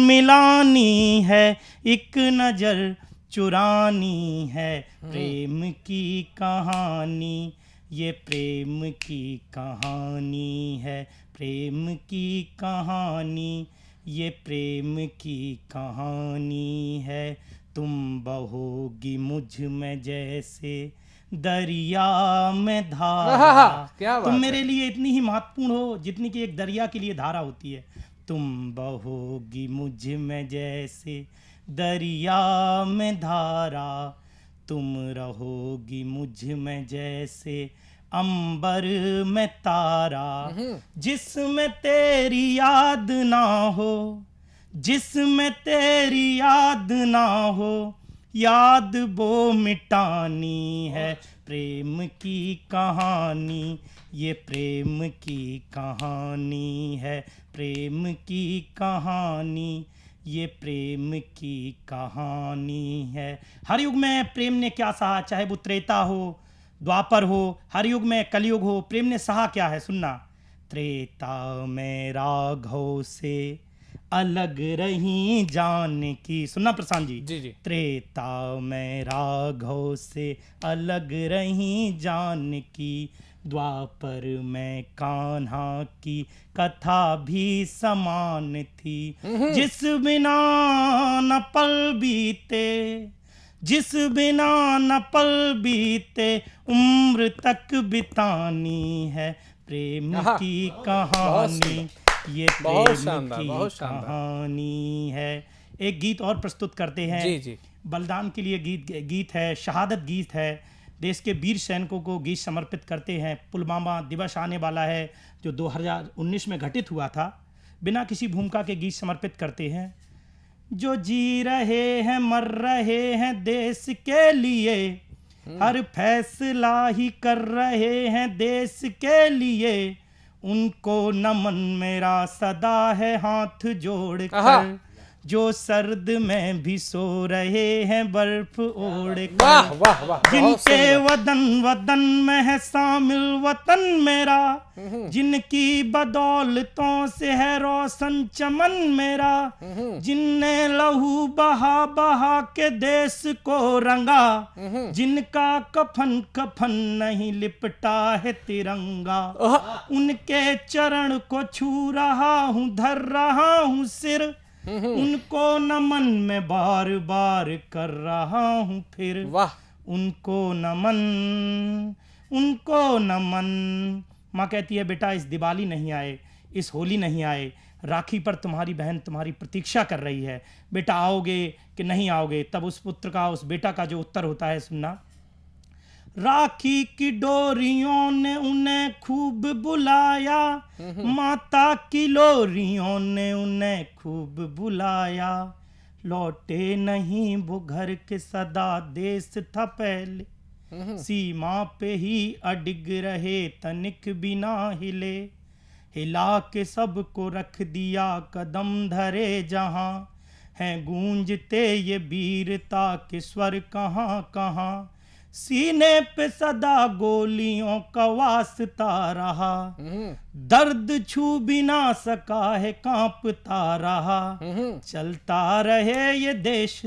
मिलानी है, एक नजर चुरानी है, प्रेम की कहानी ये प्रेम की कहानी है, प्रेम की कहानी ये प्रेम की कहानी है। तुम बहोगी मुझ में जैसे दरिया में धारा, तुम मेरे लिए इतनी ही महत्वपूर्ण हो जितनी कि एक दरिया के लिए धारा होती है। तुम बहोगी मुझ में जैसे दरिया में धारा, तुम रहोगी मुझ में जैसे अंबर में तारा, जिसमें तेरी याद ना हो, जिसमें तेरी याद ना हो, याद वो मिटानी है, प्रेम की कहानी ये प्रेम की कहानी है, प्रेम की कहानी ये प्रेम की कहानी है। हर युग में प्रेम ने क्या सहा, चाहे वो त्रेता हो, द्वापर हो, हर युग में कलयुग हो, प्रेम ने सहा क्या है, सुनना। त्रेता में राघव से अलग रही जानकी, सुनना प्रशांत जी। जी जी। त्रेता में राघव से अलग रही जानकी, द्वापर में कान्हा की कथा भी समान थी, जिस बिना न पल बीते, जिस बिना न पल बीते, उम्र तक बितानी है, प्रेम की कहानी ये प्रेम की कहानी है। एक गीत और प्रस्तुत करते हैं। जी जी। बलिदान के लिए गीत है, शहादत गीत है, देश के वीर सैनिकों को गीत समर्पित करते हैं। पुलवामा दिवस आने वाला है जो 2019 में घटित हुआ था। बिना किसी भूमिका के गीत समर्पित करते हैं। जो जी रहे हैं मर रहे हैं देश के लिए, हर फैसला ही कर रहे हैं देश के लिए, उनको नमन मेरा सदा है हाथ जोड़ कर। जो सर्द में भी सो रहे हैं बर्फ ओढ़ कर, जिनके वतन में है शामिल वतन मेरा, जिनकी बदौलतों से है रोशन चमन मेरा, जिनने लहू बहा बहा के देश को रंगा, जिनका कफन कफन नहीं लिपटा है तिरंगा, उनके चरण को छू रहा हूँ, धर रहा हूँ सिर, उनको नमन में बार बार कर रहा हूँ फिर। वाह। उनको नमन, उनको नमन। माँ कहती है बेटा इस दिवाली नहीं आए, इस होली नहीं आए, राखी पर तुम्हारी बहन तुम्हारी प्रतीक्षा कर रही है, बेटा आओगे कि नहीं आओगे। तब उस पुत्र का, उस बेटा का जो उत्तर होता है सुनना। राखी की डोरियों ने उन्हें खूब बुलाया, माता की लोरियों ने उन्हें खूब बुलाया, लौटे नहीं वो घर के सदा देश था पहले, सीमा पे ही अडिग रहे तनिक बिना हिले, हिला के सबको रख दिया कदम धरे जहां, हैं गूंजते ये वीरता के स्वर कहाँ कहाँ, सीने पे सदा गोलियों का वास्ता रहा, दर्द छू भी ना सका है कांपता रहा, चलता रहे ये देश,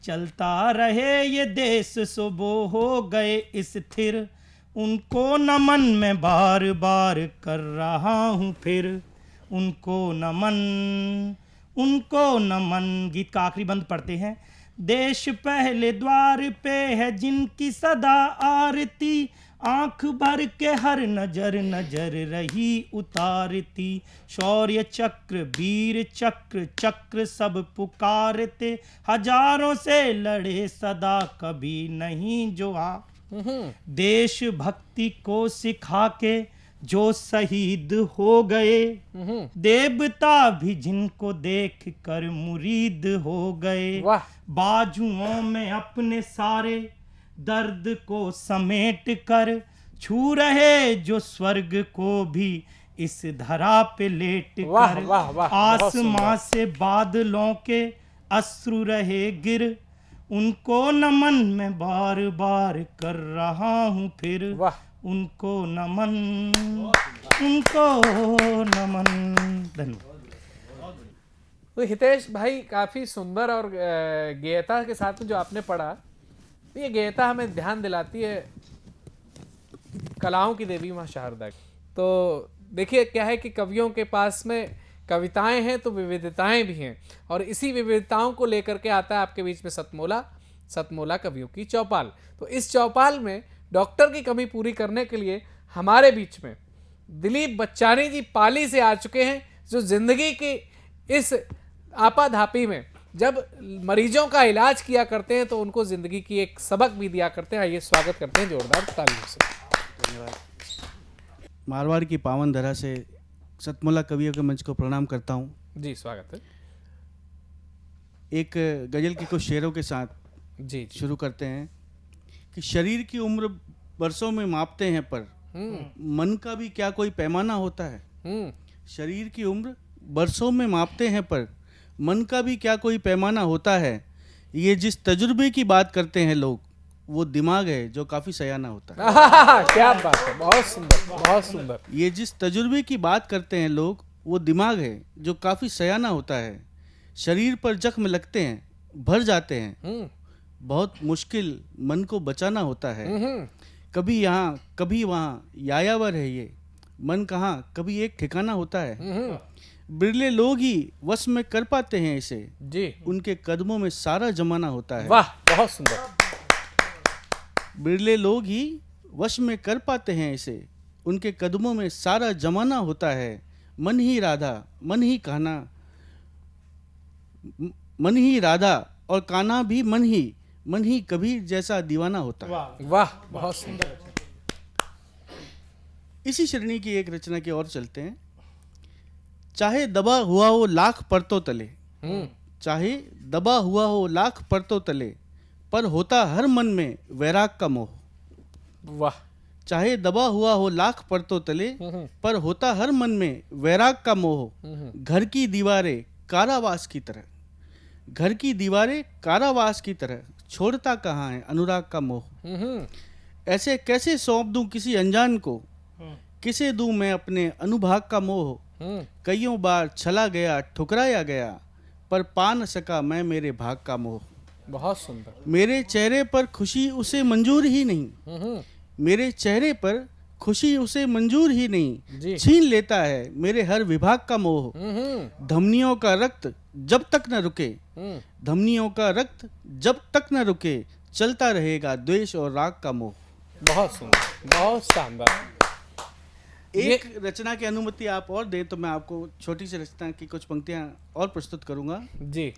चलता रहे ये देश, सुबह हो गए स्थिर, उनको नमन में बार बार कर रहा हूँ फिर, उनको नमन, उनको नमन। गीत का आखिरी बंद पढ़ते हैं। देश पहले द्वार पे है जिनकी सदा आरती, आंख भर के हर नजर नजर रही उतारती, शौर्य चक्र वीर चक्र चक्र सब पुकारते, हजारों से लड़े सदा कभी नहीं जो आ, देश भक्ति को सिखा के जो शहीद हो गए, देवता भी जिनको देख कर मुरीद हो गए, बाजुओं में अपने सारे दर्द को समेट कर, छू रहे जो स्वर्ग को भी इस धरा पे लेट कर, आसमां से बादलों के अश्रु रहे गिर, उनको नमन में बार बार कर रहा हूँ फिर, उनको नमन, उनको नमन। धन्यवाद। तो हितेश भाई काफी सुंदर और गेयता के साथ में जो आपने पढ़ा, ये गेयता हमें ध्यान दिलाती है कलाओं की देवी माँ शारदा की। तो देखिए क्या है कि कवियों के पास में कविताएं हैं तो विविधताएं भी हैं, और इसी विविधताओं को लेकर के आता है आपके बीच में सतमोला, सतमोला कवियों की चौपाल। तो इस चौपाल में डॉक्टर की कमी पूरी करने के लिए हमारे बीच में दिलीप बच्चानी जी पाली से आ चुके हैं, जो जिंदगी की इस आपाधापी में जब मरीजों का इलाज किया करते हैं तो उनको जिंदगी की एक सबक भी दिया करते हैं। आइए स्वागत करते हैं जोरदार तालियों से। धन्यवाद। मारवाड़ की पावन धरा से सतमोला कवियों के मंच को प्रणाम करता हूँ। जी स्वागत है। एक गजल के कुछ शेरों के साथ जी शुरू करते हैं कि शरीर की उम्र बरसों में मापते हैं पर मन का भी क्या कोई पैमाना होता है। शरीर की उम्र बरसों में मापते हैं पर मन का भी क्या कोई पैमाना होता है। ये जिस तजुर्बे की बात करते हैं लोग वो दिमाग है जो काफी सयाना होता है। क्या बात है, बहुत सुंदर, बहुत सुंदर। ये जिस तजुर्बे की बात करते हैं लोग वो दिमाग है जो काफी सयाना होता है। शरीर पर जख्म लगते हैं, भर जाते हैं, बहुत मुश्किल मन को बचाना होता है। कभी यहाँ कभी वहाँ यायावर है ये मन, कहाँ कभी एक ठिकाना होता है। बिरले लोग ही वश में कर पाते हैं इसे जी, उनके कदमों में सारा जमाना होता है। वाह, बहुत सुंदर। बिरले लोग ही वश में कर पाते हैं इसे, उनके कदमों में सारा जमाना होता है। मन ही राधा मन ही कहना, मन ही राधा और कान्हा भी मन ही कबीर जैसा दीवाना होता है। वाह, बहुत सुंदर। इसी श्रेणी की एक रचना की ओर चलते हैं। चाहे दबा हुआ हो लाख परतों तले, चाहे दबा हुआ हो लाख परतों तले, पर होता हर मन में वैराग का मोह। वाह। चाहे दबा हुआ हो लाख परतों तले, पर होता हर मन में वैराग का मोह। घर की दीवारें कारावास की तरह, घर की दीवारें कारावास की तरह, छोड़ता कहाँ है अनुराग का मोह। ऐसे कैसे सौंप दूं किसी अनजान को, किसे दूं मैं अपने अनुभाग का मोह। कईयों बार छला गया ठुकराया गया, पर पा न सका मैं मेरे भाग का मोह। बहुत सुंदर। मेरे चेहरे पर खुशी उसे मंजूर ही नहीं, मेरे चेहरे पर खुशी उसे मंजूर ही नहीं, छीन लेता है मेरे हर विभाग का मोह। धमनियों का रक्त जब तक न रुके, धमनियों का रक्त जब तक न रुके, चलता रहेगा द्वेष और राग का मोह। बहुत सुंदर, बहुत शानदार। एक रचना की अनुमति आप और दें तो मैं आपको छोटी सी रचना की कुछ पंक्तियां और प्रस्तुत करूंगा। जी।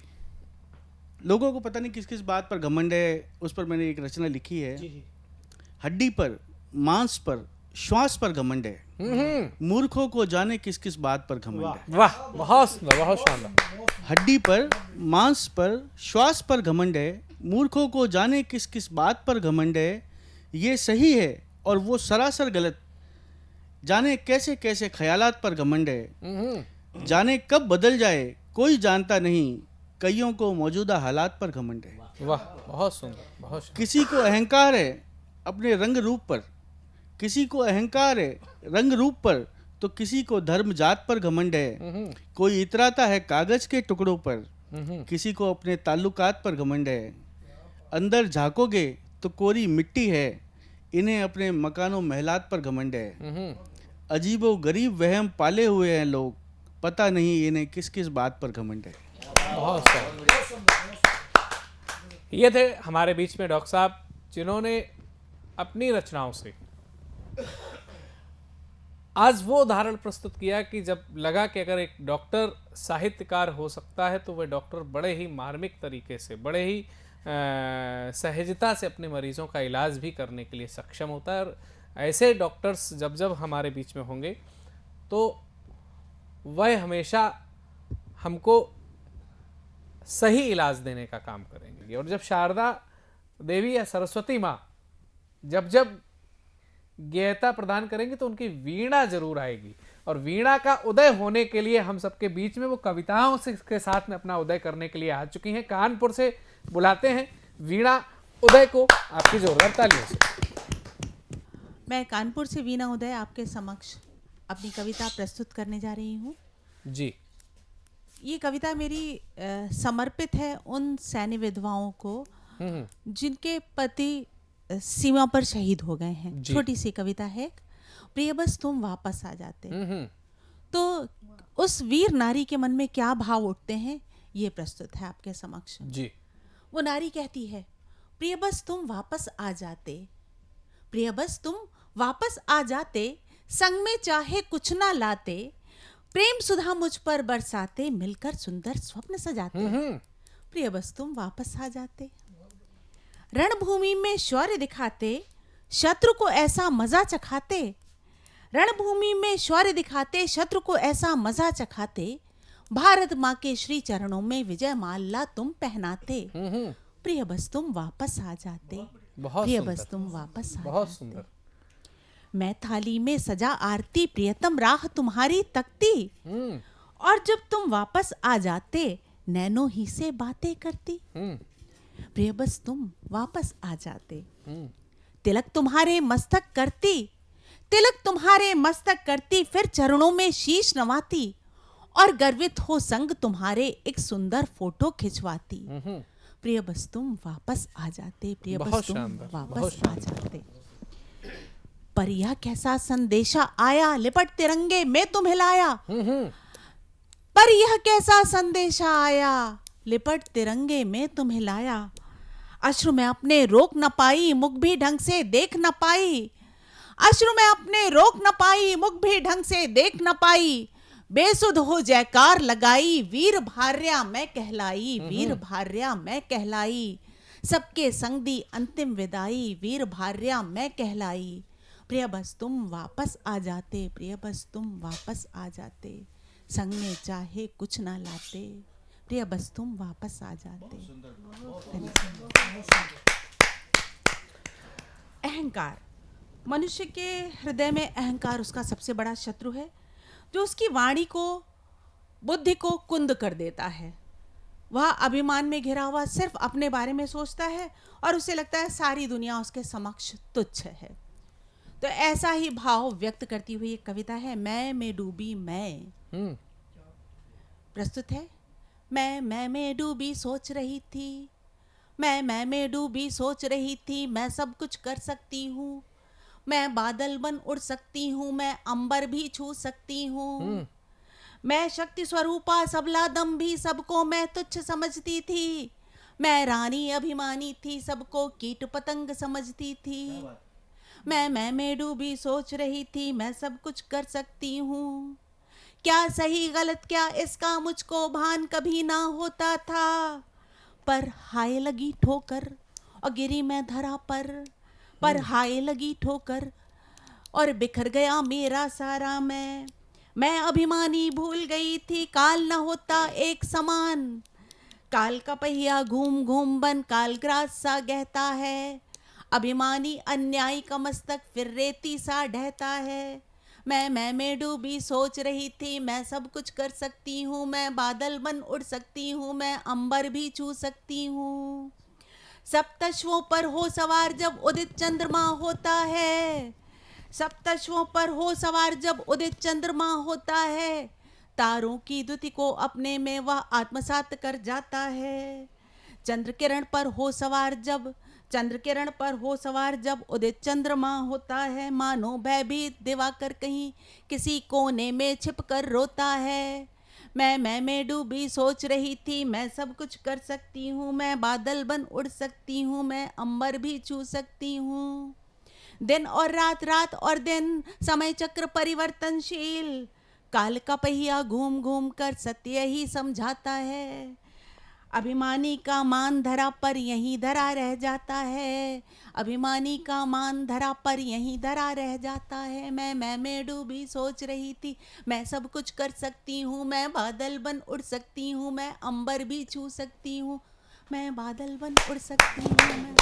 लोगों को पता नहीं किस किस बात पर घमंड है, उस पर मैंने एक रचना लिखी है। हड्डी पर, मांस पर, श्वास पर घमंड है, मूर्खों को जाने किस किस बात पर घमंड है। वाह, बहुत सुंदर, बहुत शानदार। हड्डी पर, मांस पर, श्वास पर घमंड है, मूर्खों को जाने किस किस बात पर घमंड है। ये सही है और वो सरासर गलत, जाने कैसे कैसे ख्यालात पर घमंड है। जाने कब बदल जाए कोई जानता नहीं, कईयों को मौजूदा हालात पर घमंड है। वाह, बहुत सुंदर, बहुत सुंदर। किसी को अहंकार है अपने रंग रूप पर, किसी को अहंकार है रंग रूप पर, तो किसी को धर्म जात पर घमंड है। कोई इतराता है कागज के टुकड़ों पर, किसी को अपने ताल्लुकात पर घमंड है। अंदर झांकोगे तो कोरी मिट्टी है, इन्हें अपने मकानों महलात पर घमंड है। अजीबो गरीब वहम पाले हुए हैं लोग, पता नहीं इन्हें किस किस बात पर घमंड है। बहुत ये थे हमारे बीच में डॉक्टर साहब, जिन्होंने अपनी रचनाओं से आज वो उदाहरण प्रस्तुत किया कि जब लगा कि अगर एक डॉक्टर साहित्यकार हो सकता है तो वह डॉक्टर बड़े ही मार्मिक तरीके से, बड़े ही सहजता से अपने मरीजों का इलाज भी करने के लिए सक्षम होता है। और ऐसे डॉक्टर्स जब जब हमारे बीच में होंगे तो वह हमेशा हमको सही इलाज देने का काम करेंगे। और जब शारदा देवी या सरस्वती माँ जब जब ज्ञेयता प्रदान करेंगी तो उनकी वीणा जरूर आएगी। और वीणा का उदय होने के लिए हम सबके बीच में वो कविताओं से के साथ में अपना उदय करने के लिए आ चुकी हैं। कानपुर से बुलाते हैं वीणा उदय को, आपकी जोरदार तालियों से। मैं कानपुर से वीणा उदय आपके समक्ष अपनी कविता प्रस्तुत करने जा रही हूँ। जी। ये कविता मेरी समर्पित है उन सैन्य विधवाओं को जिनके पति सीमा पर शहीद हो गए हैं। छोटी सी कविता है, प्रिय बस तुम वापस आ जाते। तो उस वीर नारी के मन में क्या भाव उठते हैं ये प्रस्तुत है आपके समक्ष। जी। वो नारी कहती है, प्रिय बस तुम वापस आ जाते, प्रिय बस तुम वापस आ जाते, संग में चाहे कुछ ना लाते, प्रेम सुधा मुझ पर बरसाते, मिलकर सुंदर स्वप्न सजाते। प्रिय बस तुम वापस आ जाते, रणभूमि में शौर्य दिखाते, शत्रु को ऐसा मजा चखाते, रणभूमि में शौर्य दिखाते, शत्रु को ऐसा मजा चखाते, भारत माँ के श्री चरणों में विजय माला तुम पहनाते। प्रिय बस तुम वापस आ जाते, प्रिय बस तुम वापस आ बहुत जाते। सुंदर। मैं थाली में सजा आरती, प्रियतम राह तुम्हारी तकती, और जब तुम वापस आ जाते, नैनो ही से बातें करती। प्रिय बस तुम वापस आ जाते, तिलक तुम्हारे मस्तक करती, तिलक तुम्हारे मस्तक करती, फिर चरणों में शीश नवाती, और गर्वित हो संग तुम्हारे एक सुंदर फोटो खिंचवाती। प्रिय बस तुम वापस आ जाते, प्रिय बस तुम वापस आ जाते। पर यह कैसा संदेशा आया, लिपट तिरंगे में तुम्हें लाया, पर यह कैसा संदेशा आया, लिपट तिरंगे में तुम्हें लाया। अश्रु में अपने रोक न पाई, मुख भी ढंग से देख न पाई, अश्रु में अपने रोक न पाई, मुख भी ढंग से देख न पाई, बेसुध हो जयकार लगाई, वीर भार्या मैं कहलाई, वीर भार्या मैं कहलाई, सबके संग दी अंतिम विदाई, वीर भार्या मैं कहलाई। प्रिय बस तुम वापस आ जाते, प्रिय बस तुम वापस आ जाते, संग में चाहे कुछ ना लाते, प्रिय बस तुम वापस आ जाते। अहंकार, मनुष्य के हृदय में अहंकार उसका सबसे बड़ा शत्रु है, जो उसकी वाणी को, बुद्धि को कुंद कर देता है। वह अभिमान में घिरा हुआ सिर्फ अपने बारे में सोचता है और उसे लगता है सारी दुनिया उसके समक्ष तुच्छ है। तो ऐसा ही भाव व्यक्त करती हुई एक कविता है, मैं में डूबी मैं। प्रस्तुत है। मैं में डूबी सोच रही थी, मैं में डूबी सोच रही थी, मैं सब कुछ कर सकती हूँ, मैं बादल बन उड़ सकती हूँ, मैं अंबर भी छू सकती हूँ, मैं शक्ति स्वरूपा सबला दम भी सबको मैं तुच्छ समझती थी, मैं रानी अभिमानी थी सबको कीट पतंग समझती थी, मैं में डूबी सोच रही थी, मैं सब कुछ कर सकती हूँ, क्या सही गलत क्या इसका मुझको भान कभी ना होता था, पर हाय लगी ठोकर और गिरी मैं धरा पर हाय लगी ठोकर और बिखर गया मेरा सारा मैं अभिमानी भूल गई थी काल न होता एक समान, काल का पहिया घूम घूम बन कालग्रास सा गहता है, अभिमानी अन्यायी का मस्तक फिर रेती सा ढहता है, मैं में डूबी सोच रही थी, मैं सब कुछ कर सकती हूँ, मैं बादल बन उड़ सकती हूँ, मैं अंबर भी छू सकती हूँ, सप्तश्वों पर हो सवार जब उदित चंद्रमा होता है, सप्तश्वों पर हो सवार जब उदित चंद्रमा होता है, तारों की द्युति को अपने में वह आत्मसात कर जाता है, चंद्र किरण पर हो सवार जब उदित चंद्रमा होता है, मानो भयभीत दिवाकर कहीं किसी कोने में छिप कर रोता है, मैं में डूबी सोच रही थी, मैं सब कुछ कर सकती हूँ, मैं बादल बन उड़ सकती हूँ, मैं अंबर भी छू सकती हूँ, दिन और रात, रात और दिन, समय चक्र परिवर्तनशील, काल का पहिया घूम घूम कर सत्य ही समझाता है, अभिमानी का मान धरा पर यहीं धरा रह जाता है, अभिमानी का मान धरा पर यहीं धरा रह जाता है, मैं में डूबी सोच रही थी, मैं सब कुछ कर सकती हूँ, मैं बादल बन उड़ सकती हूँ, मैं अंबर भी छू सकती हूँ, मैं बादल बन उड़ सकती हूँ, मैं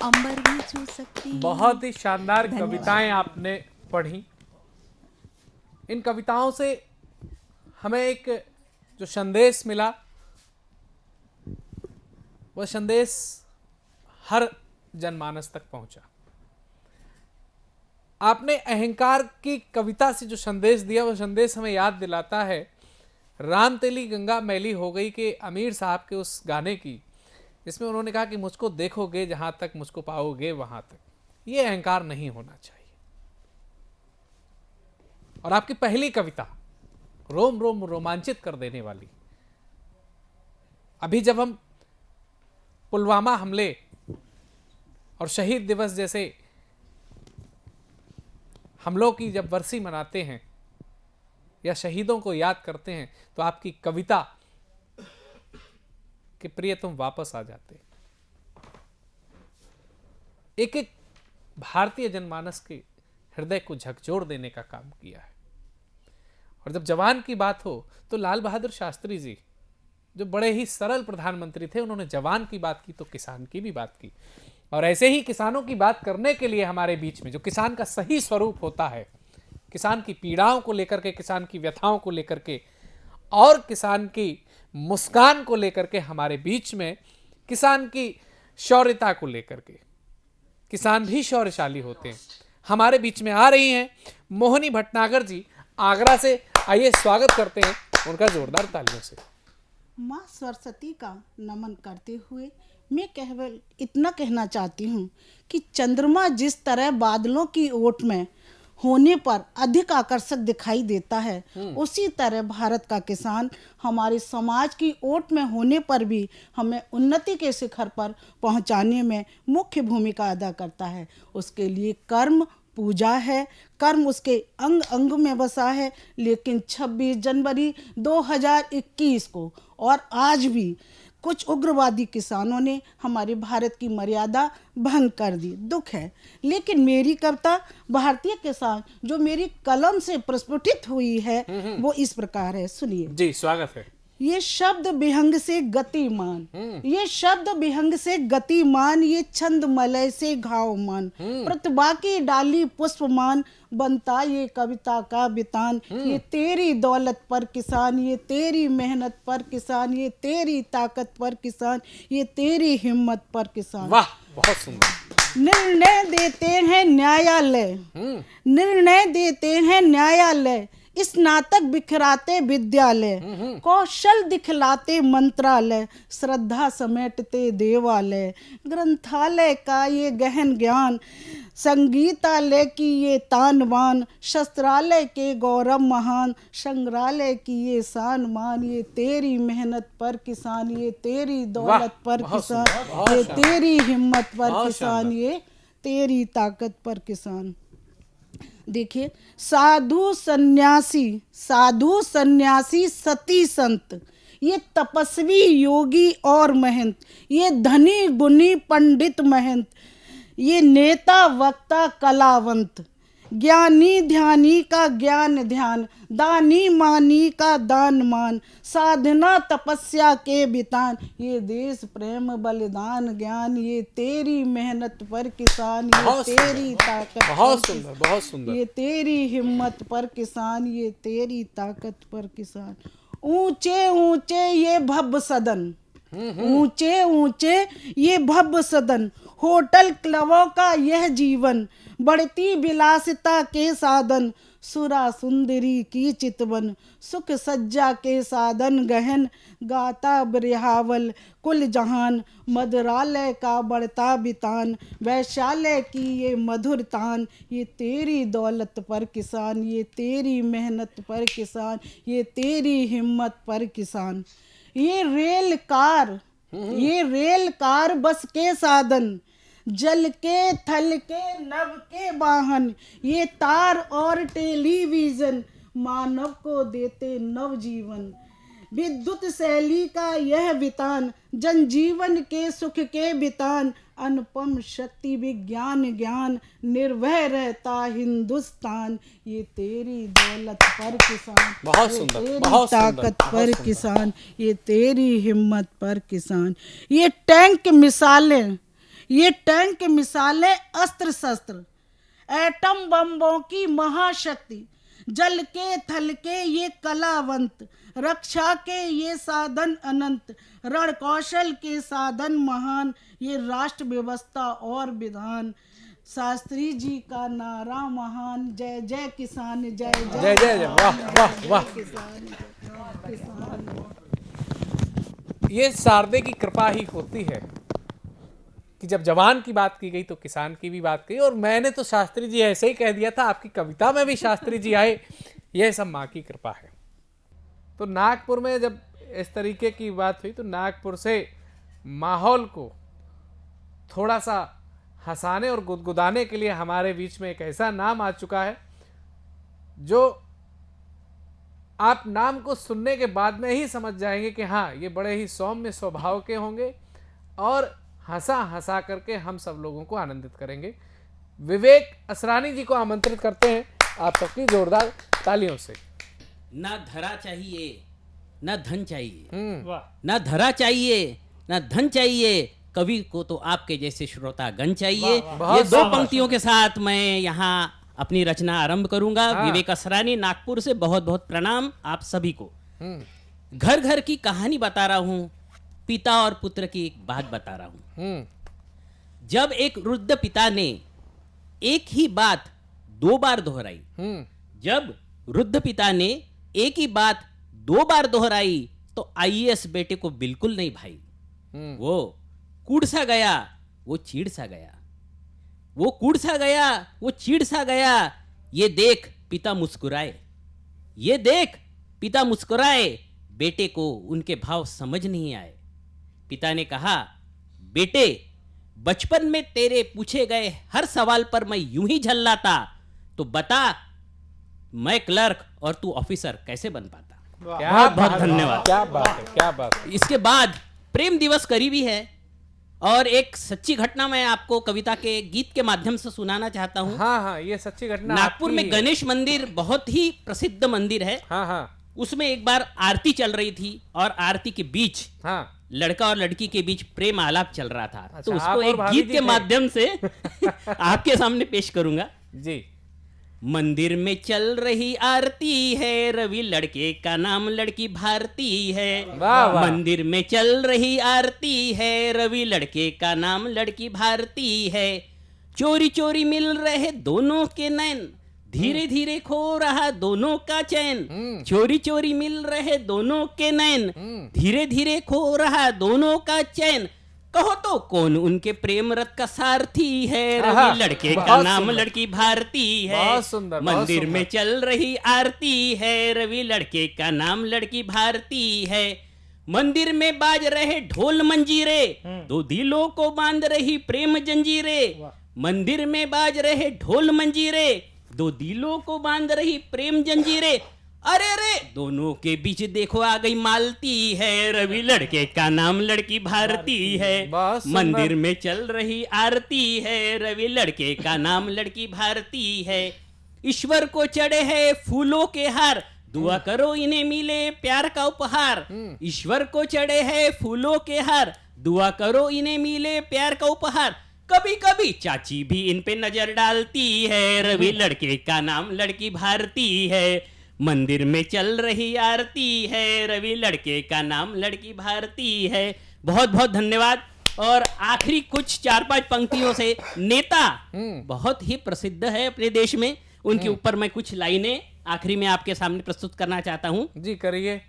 अंबर भी छू सकती हूँ। बहुत ही शानदार कविताएं आपने पढ़ी। इन कविताओं से हमें एक जो संदेश मिला, वह संदेश हर जनमानस तक पहुंचा। आपने अहंकार की कविता से जो संदेश दिया, वह संदेश हमें याद दिलाता है राम तेली गंगा मैली हो गई के अमीर साहब के उस गाने की, जिसमें उन्होंने कहा कि मुझको देखोगे जहां तक मुझको पाओगे वहां तक। ये अहंकार नहीं होना चाहिए। और आपकी पहली कविता रोम रोम रोमांचित कर देने वाली। अभी जब हम पुलवामा हमले और शहीद दिवस जैसे हमलों की जब बरसी मनाते हैं या शहीदों को याद करते हैं, तो आपकी कविता कि प्रिय तुम वापस आ जाते एक एक भारतीय जनमानस के हृदय को झकझोर देने का काम किया है। और जब जवान की बात हो तो लाल बहादुर शास्त्री जी जो बड़े ही सरल प्रधानमंत्री थे, उन्होंने जवान की बात की तो किसान की भी बात की। और ऐसे ही किसानों की बात करने के लिए हमारे बीच में जो किसान का सही स्वरूप होता है, किसान की पीड़ाओं को लेकर के, किसान की व्यथाओं को लेकर के और किसान की मुस्कान को लेकर के हमारे बीच में, किसान की शौर्यता को लेकर के, किसान भी शौर्यशाली होते हैं, हमारे बीच में आ रही हैं मोहिनी भटनागर जी आगरा से। आइए स्वागत करते हैं उनका जोरदार तालियों से। माँ सरस्वती का नमन करते हुए मैं केवल इतना कहना चाहती हूँ कि चंद्रमा जिस तरह बादलों की ओट में होने पर अधिक आकर्षक दिखाई देता है, उसी तरह भारत का किसान हमारे समाज की ओट में होने पर भी हमें उन्नति के शिखर पर पहुंचाने में मुख्य भूमिका अदा करता है। उसके लिए कर्म, पूजा है, कर्म उसके अंग अंग में बसा है। लेकिन 26 जनवरी 2021 को और आज भी कुछ उग्रवादी किसानों ने हमारे भारत की मर्यादा भंग कर दी। दुख है, लेकिन मेरी कविता भारतीय किसान जो मेरी कलम से प्रस्फुटित हुई है वो इस प्रकार है, सुनिए। जी, स्वागत है। ये शब्द विहंग से गतिमान, ये शब्द विहंग से गतिमान, ये छंद मलय से घावमान, प्रतिभा की डाली पुष्पमान, बनता ये कविता का बितान। ये तेरी दौलत पर किसान, ये तेरी मेहनत पर किसान, ये तेरी ताकत पर किसान, ये तेरी हिम्मत पर किसान। वाह, बहुत सुंदर। निर्णय देते हैं न्यायालय, निर्णय देते हैं न्यायालय, स्नातक बिखराते विद्यालय, कौशल दिखलाते मंत्रालय, श्रद्धा समेटते देवालय, ग्रंथालय का ये गहन ज्ञान, संगीतालय की ये तानवान, शस्त्रालय के गौरव महान, संग्रहालय की ये शान मान। ये तेरी मेहनत पर किसान, ये तेरी दौलत पर किसान, ये तेरी हिम्मत पर किसान, ये तेरी ताकत पर किसान। देखिए, साधु सन्यासी, साधु सन्यासी सती संत, ये तपस्वी योगी और महंत, ये धनी गुणी पंडित महंत, ये नेता वक्ता कलावंत, ज्ञानी ध्यानी का ज्ञान ध्यान, दानी मानी का दान मान, साधना तपस्या के बितान, ये देश प्रेम बलिदान ज्ञान, ये तेरी मेहनत पर किसान, ये तेरी ताकत, बहुत सुंदर, बहुत सुंदर, ये तेरी हिम्मत पर किसान, ये तेरी ताकत पर किसान। ऊंचे ऊंचे ये भव्य सदन, ऊंचे ऊंचे ये भव्य सदन, होटल क्लबों का यह जीवन, बढ़ती विलासिता के साधन, सुरा सुंदरी की चितवन, सुख सज्जा के साधन गहन, गाता बिरहावल कुल जहान, मधुरालय का बढ़ता बितान, वैशालय की ये मधुर तान, ये तेरी दौलत पर किसान, ये तेरी मेहनत पर किसान, ये तेरी हिम्मत पर किसान। ये रेल कार, ये रेल कार बस के साधन, जल के थल के नभ के वाहन, ये तार और टेलीविजन, मानव को देते नव जीवन। विद्युत शैली का यह वितान, जनजीवन के सुख के बितान, अनुपम शक्ति विज्ञान ज्ञान, निर्भय रहता हिंदुस्तान, ये तेरी दौलत पर किसान, बहुत ये सुंदर, तेरी बहुत ताकत सुंदर, पर किसान, ये तेरी हिम्मत पर किसान। ये टैंक मिसालें, ये टैंक मिसालें अस्त्र शस्त्र, एटम बम्बों की महाशक्ति, जल के थल के ये कलावंत, रक्षा के ये साधन अनंत, रण कौशल के साधन महान, ये राष्ट्र व्यवस्था और विधान, शास्त्री जी का नारा महान, जय जय किसान, जय जय जय जय, वाह वाह वाह। ये शारदे की कृपा ही होती है कि जब जवान की बात की गई तो किसान की भी बात की, और मैंने तो शास्त्री जी ऐसे ही कह दिया था, आपकी कविता में भी शास्त्री जी आए, यह सब माँ की कृपा है। तो नागपुर में जब इस तरीके की बात हुई तो नागपुर से माहौल को थोड़ा सा हंसाने और गुदगुदाने के लिए हमारे बीच में एक ऐसा नाम आ चुका है जो आप नाम को सुनने के बाद में ही समझ जाएंगे कि हाँ, ये बड़े ही सौम्य स्वभाव के होंगे और हंसा हंसा करके हम सब लोगों को आनंदित करेंगे। विवेक असरानी जी को आमंत्रित करते हैं आप सबकी जोरदार तालियों से। ना धरा चाहिए ना धन चाहिए, ना धरा चाहिए ना धन चाहिए, कवि को तो आपके जैसे श्रोतागण चाहिए। ये दो पंक्तियों के साथ मैं यहाँ अपनी रचना आरंभ करूंगा। विवेक असरानी, नागपुर से बहुत बहुत प्रणाम आप सभी को। घर घर की कहानी बता रहा हूँ, पिता और पुत्र की एक बात बता रहा हूँ। जब एक वृद्ध पिता ने एक ही बात 2 बार दोहराई, जब वृद्ध पिता ने एक ही बात 2 बार दोहराई तो आईएएस बेटे को बिल्कुल नहीं भाई। वो कूड़ सा गया, वो चीड़ सा गया, वो कूड़ सा गया, वो चीड़ सा गया। ये देख पिता मुस्कुराए, ये देख पिता मुस्कुराए, बेटे को उनके भाव समझ नहीं आए। पिता ने कहा, बेटे बचपन में तेरे पूछे गए हर सवाल पर मैं यूं ही झल्लाता, तो बता मैं क्लर्क और तू ऑफिसर कैसे बन पाता। बहुत बहुत धन्यवाद। क्या बात है, क्या बात है। इसके बाद प्रेम दिवस करीबी है और एक सच्ची घटना मैं आपको कविता के गीत के माध्यम से सुनाना चाहता हूँ। हाँ, ये सच्ची घटना नागपुर में गणेश मंदिर बहुत ही प्रसिद्ध मंदिर है। उसमें एक बार आरती चल रही थी और आरती के बीच लड़का और लड़की के बीच प्रेम आलाप चल रहा था। तो उसको एक गीत के माध्यम से आपके सामने पेश करूंगा जी। मंदिर में चल रही आरती है, रवि लड़के का नाम लड़की भारती है। मंदिर में चल रही आरती है, रवि लड़के का नाम लड़की भारती है। चोरी चोरी मिल रहे दोनों के नैन, धीरे धीरे खो रहा दोनों का चैन। चोरी चोरी मिल रहे दोनों के नैन, धीरे धीरे खो रहा दोनों का चैन। कहो तो कौन उनके प्रेम रथ का सारथी है, रवि लड़के का नाम लड़की भारती है। मंदिर में चल रही आरती है, रवि लड़के का नाम लड़की भारती है। मंदिर में बाज रहे ढोल मंजीरे, दो दिलों को बांध रही प्रेम जंजीरे। मंदिर में बाज रहे ढोल मंजीरे, दो दिलों को बांध रही प्रेम जंजीरे। अरे रे दोनों के बीच देखो आ गई मालती है, रवि लड़के का नाम लड़की भारती है। मंदिर में चल रही आरती है, रवि लड़के का नाम लड़की भारती है। ईश्वर को चढ़े हैं फूलों के हार, दुआ करो इन्हें मिले प्यार का उपहार। ईश्वर को चढ़े हैं फूलों के हार, दुआ करो इन्हें मिले प्यार का उपहार। कभी कभी चाची भी इन पे नजर डालती है, रवि लड़के का नाम लड़की भारती है। मंदिर में चल रही आरती है, रवि लड़के का नाम लड़की भारती है। बहुत बहुत धन्यवाद। और आखिरी कुछ 4-5 पंक्तियों से, नेता बहुत ही प्रसिद्ध है अपने देश में, उनके ऊपर मैं कुछ लाइनें आखिरी में आपके सामने प्रस्तुत करना चाहता हूं। जी करिए।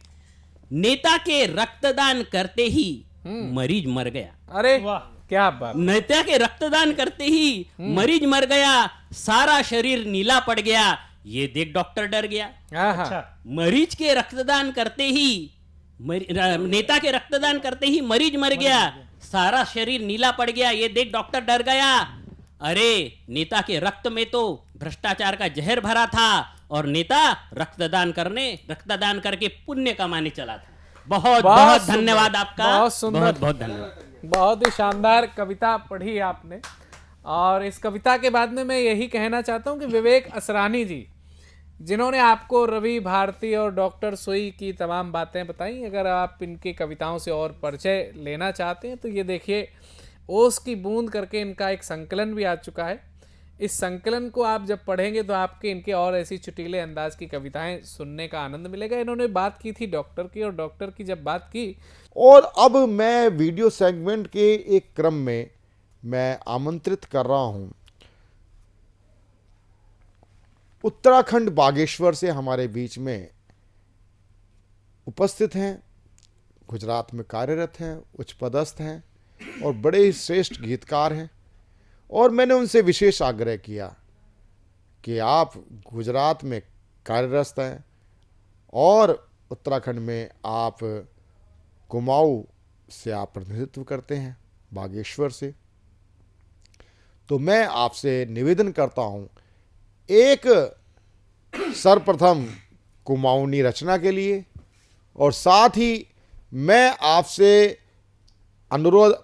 नेता के रक्तदान करते ही मरीज मर गया। अरे वाह, क्या बात। नेता के रक्तदान करते ही मरीज मर गया, सारा शरीर नीला पड़ गया, ये देख डॉक्टर डर गया। अच्छा। मरीज के रक्तदान करते ही नेता के रक्तदान करते ही मरीज मर गया, सारा शरीर नीला पड़ गया, ये देख डॉक्टर डर गया। अरे नेता के रक्त में तो भ्रष्टाचार का जहर भरा था और नेता रक्तदान करके पुण्य कमाने चला था। बहुत बहुत धन्यवाद आपका। बहुत सुंदर, बहुत बहुत धन्यवाद। बहुत ही शानदार कविता पढ़ी आपने। और इस कविता के बाद में मैं यही कहना चाहता हूं कि विवेक असरानी जी, जिन्होंने आपको रवि भारती और डॉक्टर सुई की तमाम बातें बताई, अगर आप इनकी कविताओं से और परिचय लेना चाहते हैं तो ये देखिए, ओस की बूंद करके इनका एक संकलन भी आ चुका है। इस संकलन को आप जब पढ़ेंगे तो आपके इनके और ऐसी चुटीले अंदाज की कविताएं सुनने का आनंद मिलेगा। इन्होंने बात की थी डॉक्टर की, और डॉक्टर की जब बात की, और अब मैं वीडियो सेगमेंट के एक क्रम में मैं आमंत्रित कर रहा हूं, उत्तराखंड बागेश्वर से हमारे बीच में उपस्थित हैं, गुजरात में कार्यरत हैं, उच्च पदस्थ हैं और बड़े ही श्रेष्ठ गीतकार हैं। और मैंने उनसे विशेष आग्रह किया कि आप गुजरात में कार्यरत हैं और उत्तराखंड में आप कुमाऊं से आप प्रतिनिधित्व करते हैं, बागेश्वर से, तो मैं आपसे निवेदन करता हूं, एक सर्वप्रथम कुमाऊनी रचना के लिए, और साथ ही मैं आपसे अनुरोध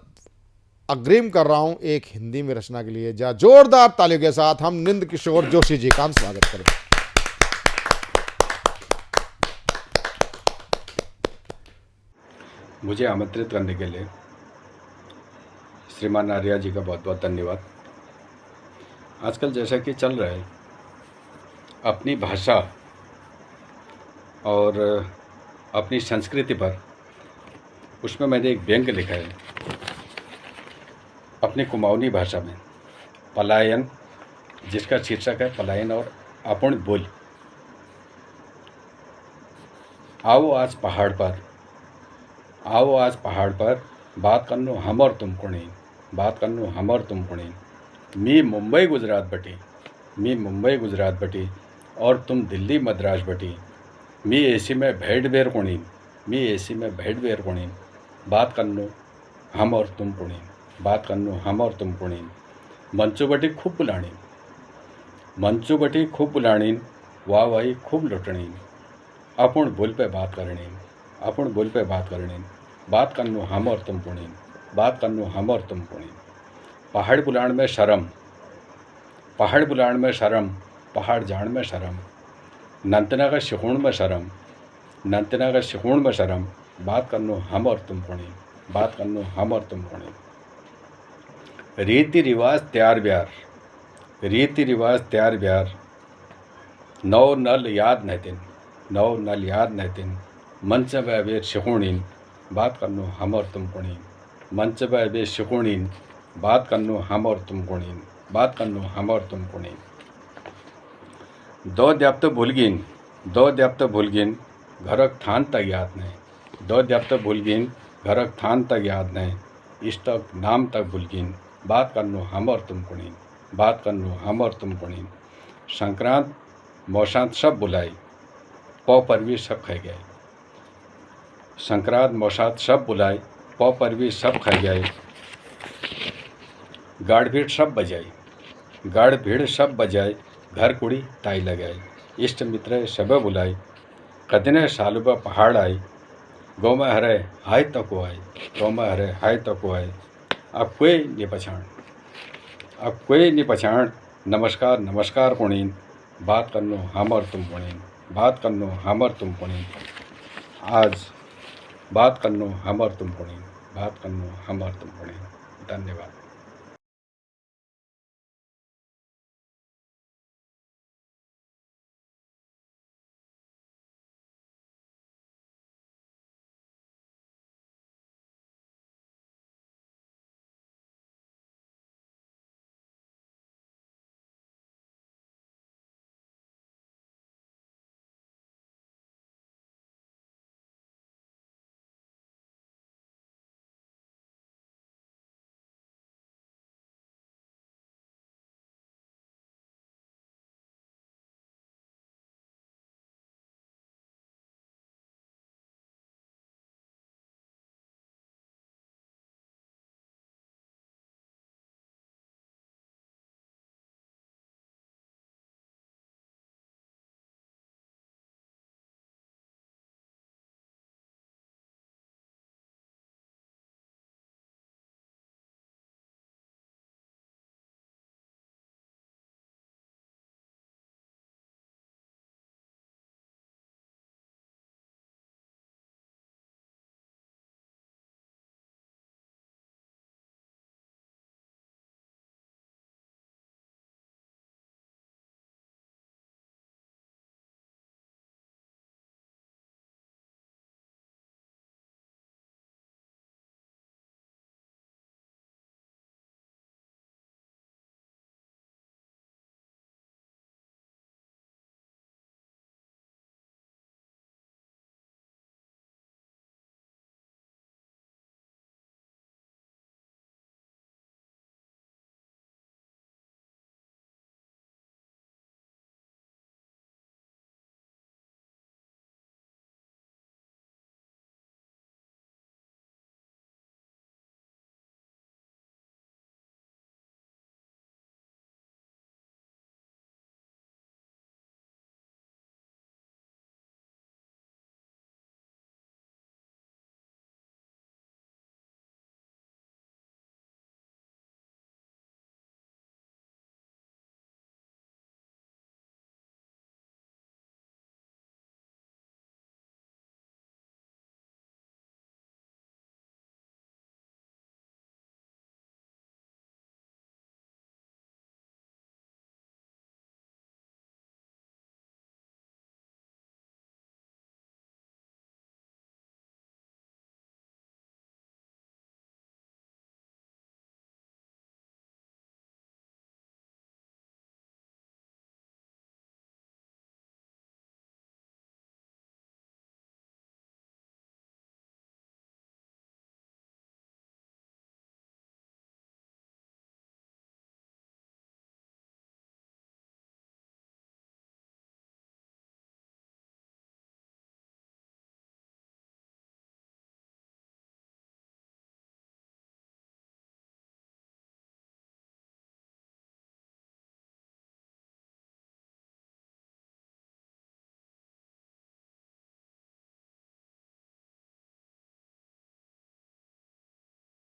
अग्रिम कर रहा हूं एक हिंदी में रचना के लिए। जोरदार तालियों के साथ हम नंद किशोर जोशी जी का स्वागत करें। मुझे आमंत्रित करने के लिए श्रीमान आर्या जी का बहुत बहुत धन्यवाद। आजकल जैसा कि चल रहा है, अपनी भाषा और अपनी संस्कृति पर, उसमें मैंने एक व्यंग लिखा है अपनी कुमाऊनी भाषा में, पलायन, जिसका शीर्षक है पलायन और अपूर्ण बोल। आओ आज पहाड़ पर, आओ आज पहाड़ पर, बात करनो हम और तुम कुणी, बात करनो हम और तुम कुणी। मी मुंबई गुजरात बटी, मी मुंबई गुजरात बटी और तुम दिल्ली मद्रास बटी। मी एसी में भेड़ बेर कुणी, मी एसी में भेड़ बेर कुणी, बात करनो हम और तुम कुणी, बात करनो हम और तुम कोणीन मंचो बटी खूब बुलाणीन मंचो बटी खूब बुलाणीन वाह वाही खूब लुटणीन अपन बोल पे बात करणीन अपन बोल पे बात करणीन बात करनो हम और तुम कोणीन बात करनो हम और तुम कोणीन पहाड़ बुलाण में शर्म पहाड़ बुलाण में शर्म पहाड़ जान में शर्म नंतना का शिकूण में शर्म नंतना का शिकूण में शर्म बात करनो हम और तुम कोणीन बात करनो हम और तुम कोणीन रीति रिवाज त्यार ब्यार रीति रिवाज त्यार ब्यार नौ नल याद नहतिन नौ नल याद नहतिन मंच वे शिकूणीन बात करनो हम और तुम कोणीन मंच वे शिकूणीन बात करनो हम और तुम कोणीन बात करनो हम और तुम कोणीन दो द्याप्त भूलगिन घरक थान तक याद नहीं दो द्याप्त भूलगिन घरक थान तक याद नहीं इष्टक नाम तक भूलगिन बात करनो हम और तुम कोणीन बात करनो हम और तुम कोणीन संक्रांत मौसांत सब बुलाई पौ परवी सब खाई गए संक्रांत मौसात सब बुलाई पौ परवी सब खाई गए गाढ़ भीड़ सब बजाई गाढ़ भीड़ सब बजाई घर कुड़ी ताई लगाई इष्ट मित्र सब बुलाई कदने सालुबा पहाड़ आई गौ में हरे हाय तक आई गौ में हरे हाय तक आई अब कोई नहीं पछाण अब कोई नहीं पछाण नमस्कार नमस्कार कोणीन बात करनो हम और तुम कोणीन बात करनो हम और तुम कोणीन आज बात करनो हम और तुम कोणीन बात करनो हम और तुम कोणीन धन्यवाद।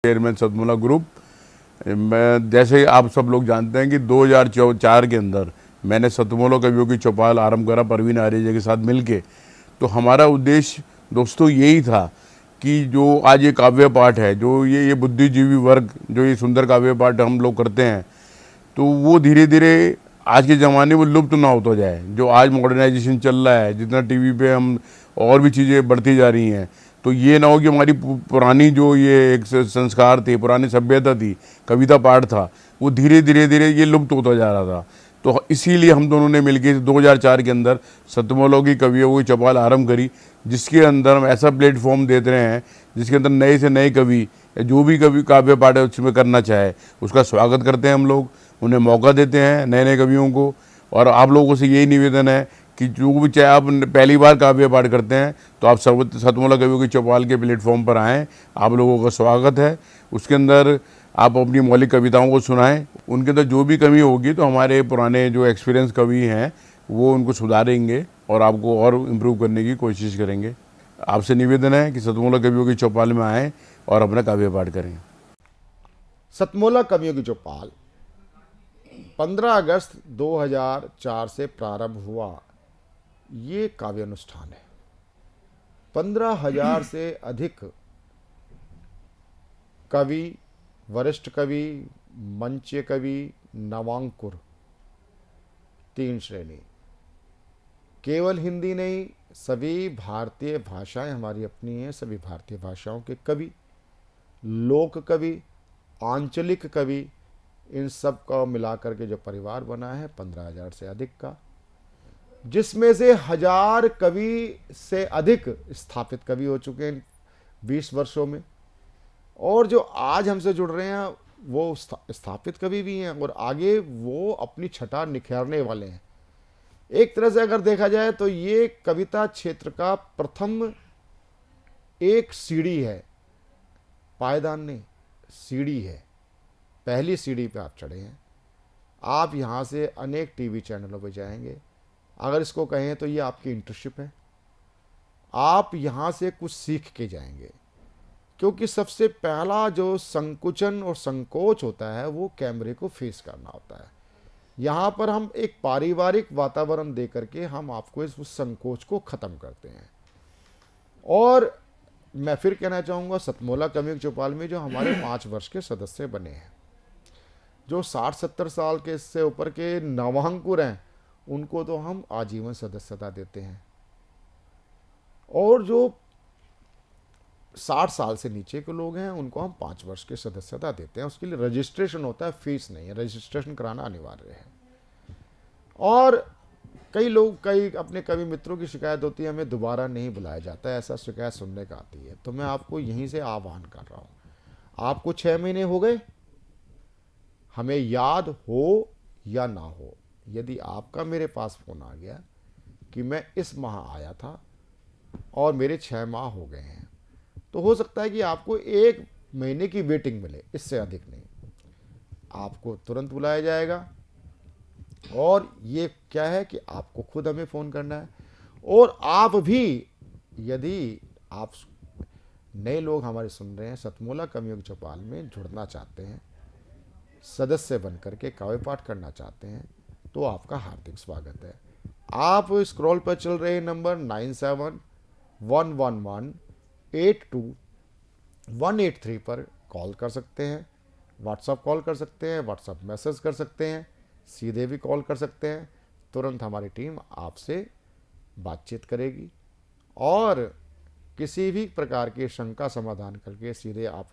Chairman Satmola group. मैं जैसे आप सब लोग जानते हैं कि 2004 के अंदर मैंने सतमोला कवियों की चौपाल आरंभ करा परवीन आर्य के साथ मिलके। तो हमारा उद्देश्य दोस्तों यही था कि जो आज ये काव्य पाठ है, जो ये बुद्धिजीवी वर्ग जो ये सुंदर काव्य पाठ हम लोग करते हैं, तो वो धीरे धीरे आज के ज़माने में लुप्त ना होता जाए। जो आज मॉडर्नाइजेशन चल रहा है, जितना टीवी पे हम और भी चीज़ें बढ़ती जा रही हैं, तो ये ना हो कि हमारी पुरानी जो ये एक संस्कार थे, पुरानी सभ्यता थी, कविता पाठ था, वो धीरे धीरे ये लुप्त होता जा रहा था। तो इसीलिए हम दोनों ने मिलकर 2004 के अंदर सतमोला की कवियों की चौपाल आरंभ करी, जिसके अंदर हम ऐसा प्लेटफॉर्म देते रहे हैं जिसके अंदर नए से नए कवि जो भी कवि काव्य पाठ है उसमें करना चाहे उसका स्वागत करते हैं हम लोग, उन्हें मौका देते हैं नए नए कवियों को। और आप लोगों से यही निवेदन है कि जो भी चाहे आप पहली बार काव्य पाठ करते हैं तो आप सतमोला कवियों की चौपाल के प्लेटफॉर्म पर आएँ, आप लोगों का स्वागत है। उसके अंदर आप अपनी मौलिक कविताओं को सुनाएं, उनके अंदर जो भी कमी होगी तो हमारे पुराने जो एक्सपीरियंस कवि हैं वो उनको सुधारेंगे और आपको और इम्प्रूव करने की कोशिश करेंगे। आपसे निवेदन है कि सतमोला कवियों की चौपाल में आएँ और अपना काव्य पाठ करें। सतमोला कवियों की चौपाल 15 अगस्त 2004 से प्रारंभ हुआ ये काव्य अनुष्ठान है। 15,000 से अधिक कवि, वरिष्ठ कवि, मंच कवि, नवांकुर, 3 श्रेणी। केवल हिंदी नहीं, सभी भारतीय भाषाएं हमारी अपनी हैं। सभी भारतीय भाषाओं के कवि, लोक कवि, आंचलिक कवि, इन सब का मिलाकर के जो परिवार बना है 15,000 से अधिक का, जिसमें से 1000 कवि से अधिक स्थापित कवि हो चुके हैं 20 वर्षों में। और जो आज हमसे जुड़ रहे हैं वो स्थापित कवि भी हैं और आगे वो अपनी छटा निखारने वाले हैं। एक तरह से अगर देखा जाए तो ये कविता क्षेत्र का प्रथम एक सीढ़ी है, पायदान नहीं, सीढ़ी है। पहली सीढ़ी पे आप चढ़े हैं। आप यहाँ से अनेक टीवी चैनलों पे जाएंगे। अगर इसको कहें तो ये आपकी इंटर्नशिप है। आप यहाँ से कुछ सीख के जाएंगे, क्योंकि सबसे पहला जो संकुचन और संकोच होता है वो कैमरे को फेस करना होता है। यहाँ पर हम एक पारिवारिक वातावरण दे करके हम आपको इस उस संकोच को ख़त्म करते हैं। और मैं फिर कहना चाहूँगा, सतमोला कवियों की चौपाल में जो हमारे 5 वर्ष के सदस्य बने हैं, जो 60-70 साल के इससे ऊपर के नवांकुर हैं, उनको तो हम आजीवन सदस्यता देते हैं। और जो 60 साल से नीचे के लोग हैं उनको हम 5 वर्ष की सदस्यता देते हैं। उसके लिए रजिस्ट्रेशन होता है, फीस नहीं है, रजिस्ट्रेशन कराना अनिवार्य है। और कई अपने कवि मित्रों की शिकायत होती है हमें दोबारा नहीं बुलाया जाता है, ऐसा शिकायत सुनने का आती है। तो मैं आपको यहीं से आह्वान कर रहा हूँ, आपको 6 महीने हो गए, हमें याद हो या ना हो, यदि आपका मेरे पास फ़ोन आ गया कि मैं इस माह आया था और मेरे 6 माह हो गए हैं, तो हो सकता है कि आपको 1 महीने की वेटिंग मिले, इससे अधिक नहीं। आपको तुरंत बुलाया जाएगा। और ये क्या है कि आपको खुद हमें फ़ोन करना है। और आप भी, यदि आप नए लोग हमारे सुन रहे हैं, सतमोला कवियों की चौपाल में जुड़ना चाहते हैं, सदस्य बन करके काव्य पाठ करना चाहते हैं, तो आपका हार्दिक स्वागत है। आप स्क्रॉल पर चल रहे नंबर 9711182183 पर कॉल कर सकते हैं, व्हाट्सएप कॉल कर सकते हैं, व्हाट्सएप मैसेज कर सकते हैं, सीधे भी कॉल कर सकते हैं। तुरंत हमारी टीम आपसे बातचीत करेगी और किसी भी प्रकार की शंका समाधान करके सीधे आप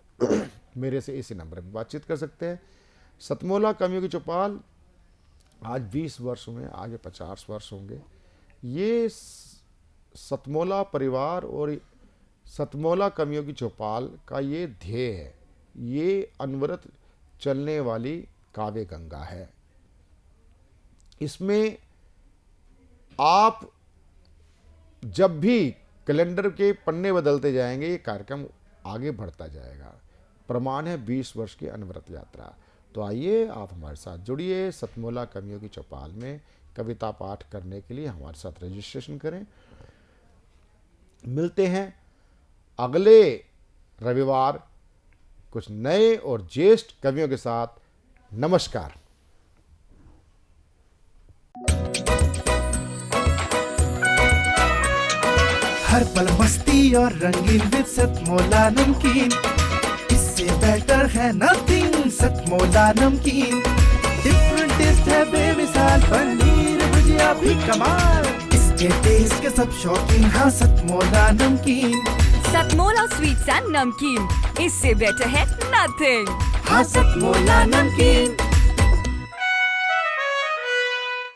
मेरे से इसी नंबर पर बातचीत कर सकते हैं। सतमोला कवियों की चौपाल आज 20 वर्ष में, आगे 50 वर्ष होंगे। ये सतमोला परिवार और सतमोला कवियों की चौपाल का ये ध्येय है। ये अनवरत चलने वाली काव्य गंगा है। इसमें आप जब भी कैलेंडर के पन्ने बदलते जाएंगे, ये कार्यक्रम आगे बढ़ता जाएगा। प्रमाण है 20 वर्ष की अनवरत यात्रा। तो आइए आप हमारे साथ जुड़िए। सतमोला कवियों की चौपाल में कविता पाठ करने के लिए हमारे साथ रजिस्ट्रेशन करें। मिलते हैं अगले रविवार कुछ नए और ज्येष्ठ कवियों के साथ। नमस्कार। हर पल मस्ती और रंगीन विद सतमोला नमकीन, इससे बेटर है नथिंग। सतमोला नमकीन डिफरेंट टेस्ट है बेमिसाल, पनीर भुजिया भी कमाल, इसके टेस्ट के सब शौकीन। हाँ सतमोला नमकीन, सतमोला स्वीट्स एंड नमकीन, इससे बेटर है नथिंग। हाँ सतमोला नमकीन।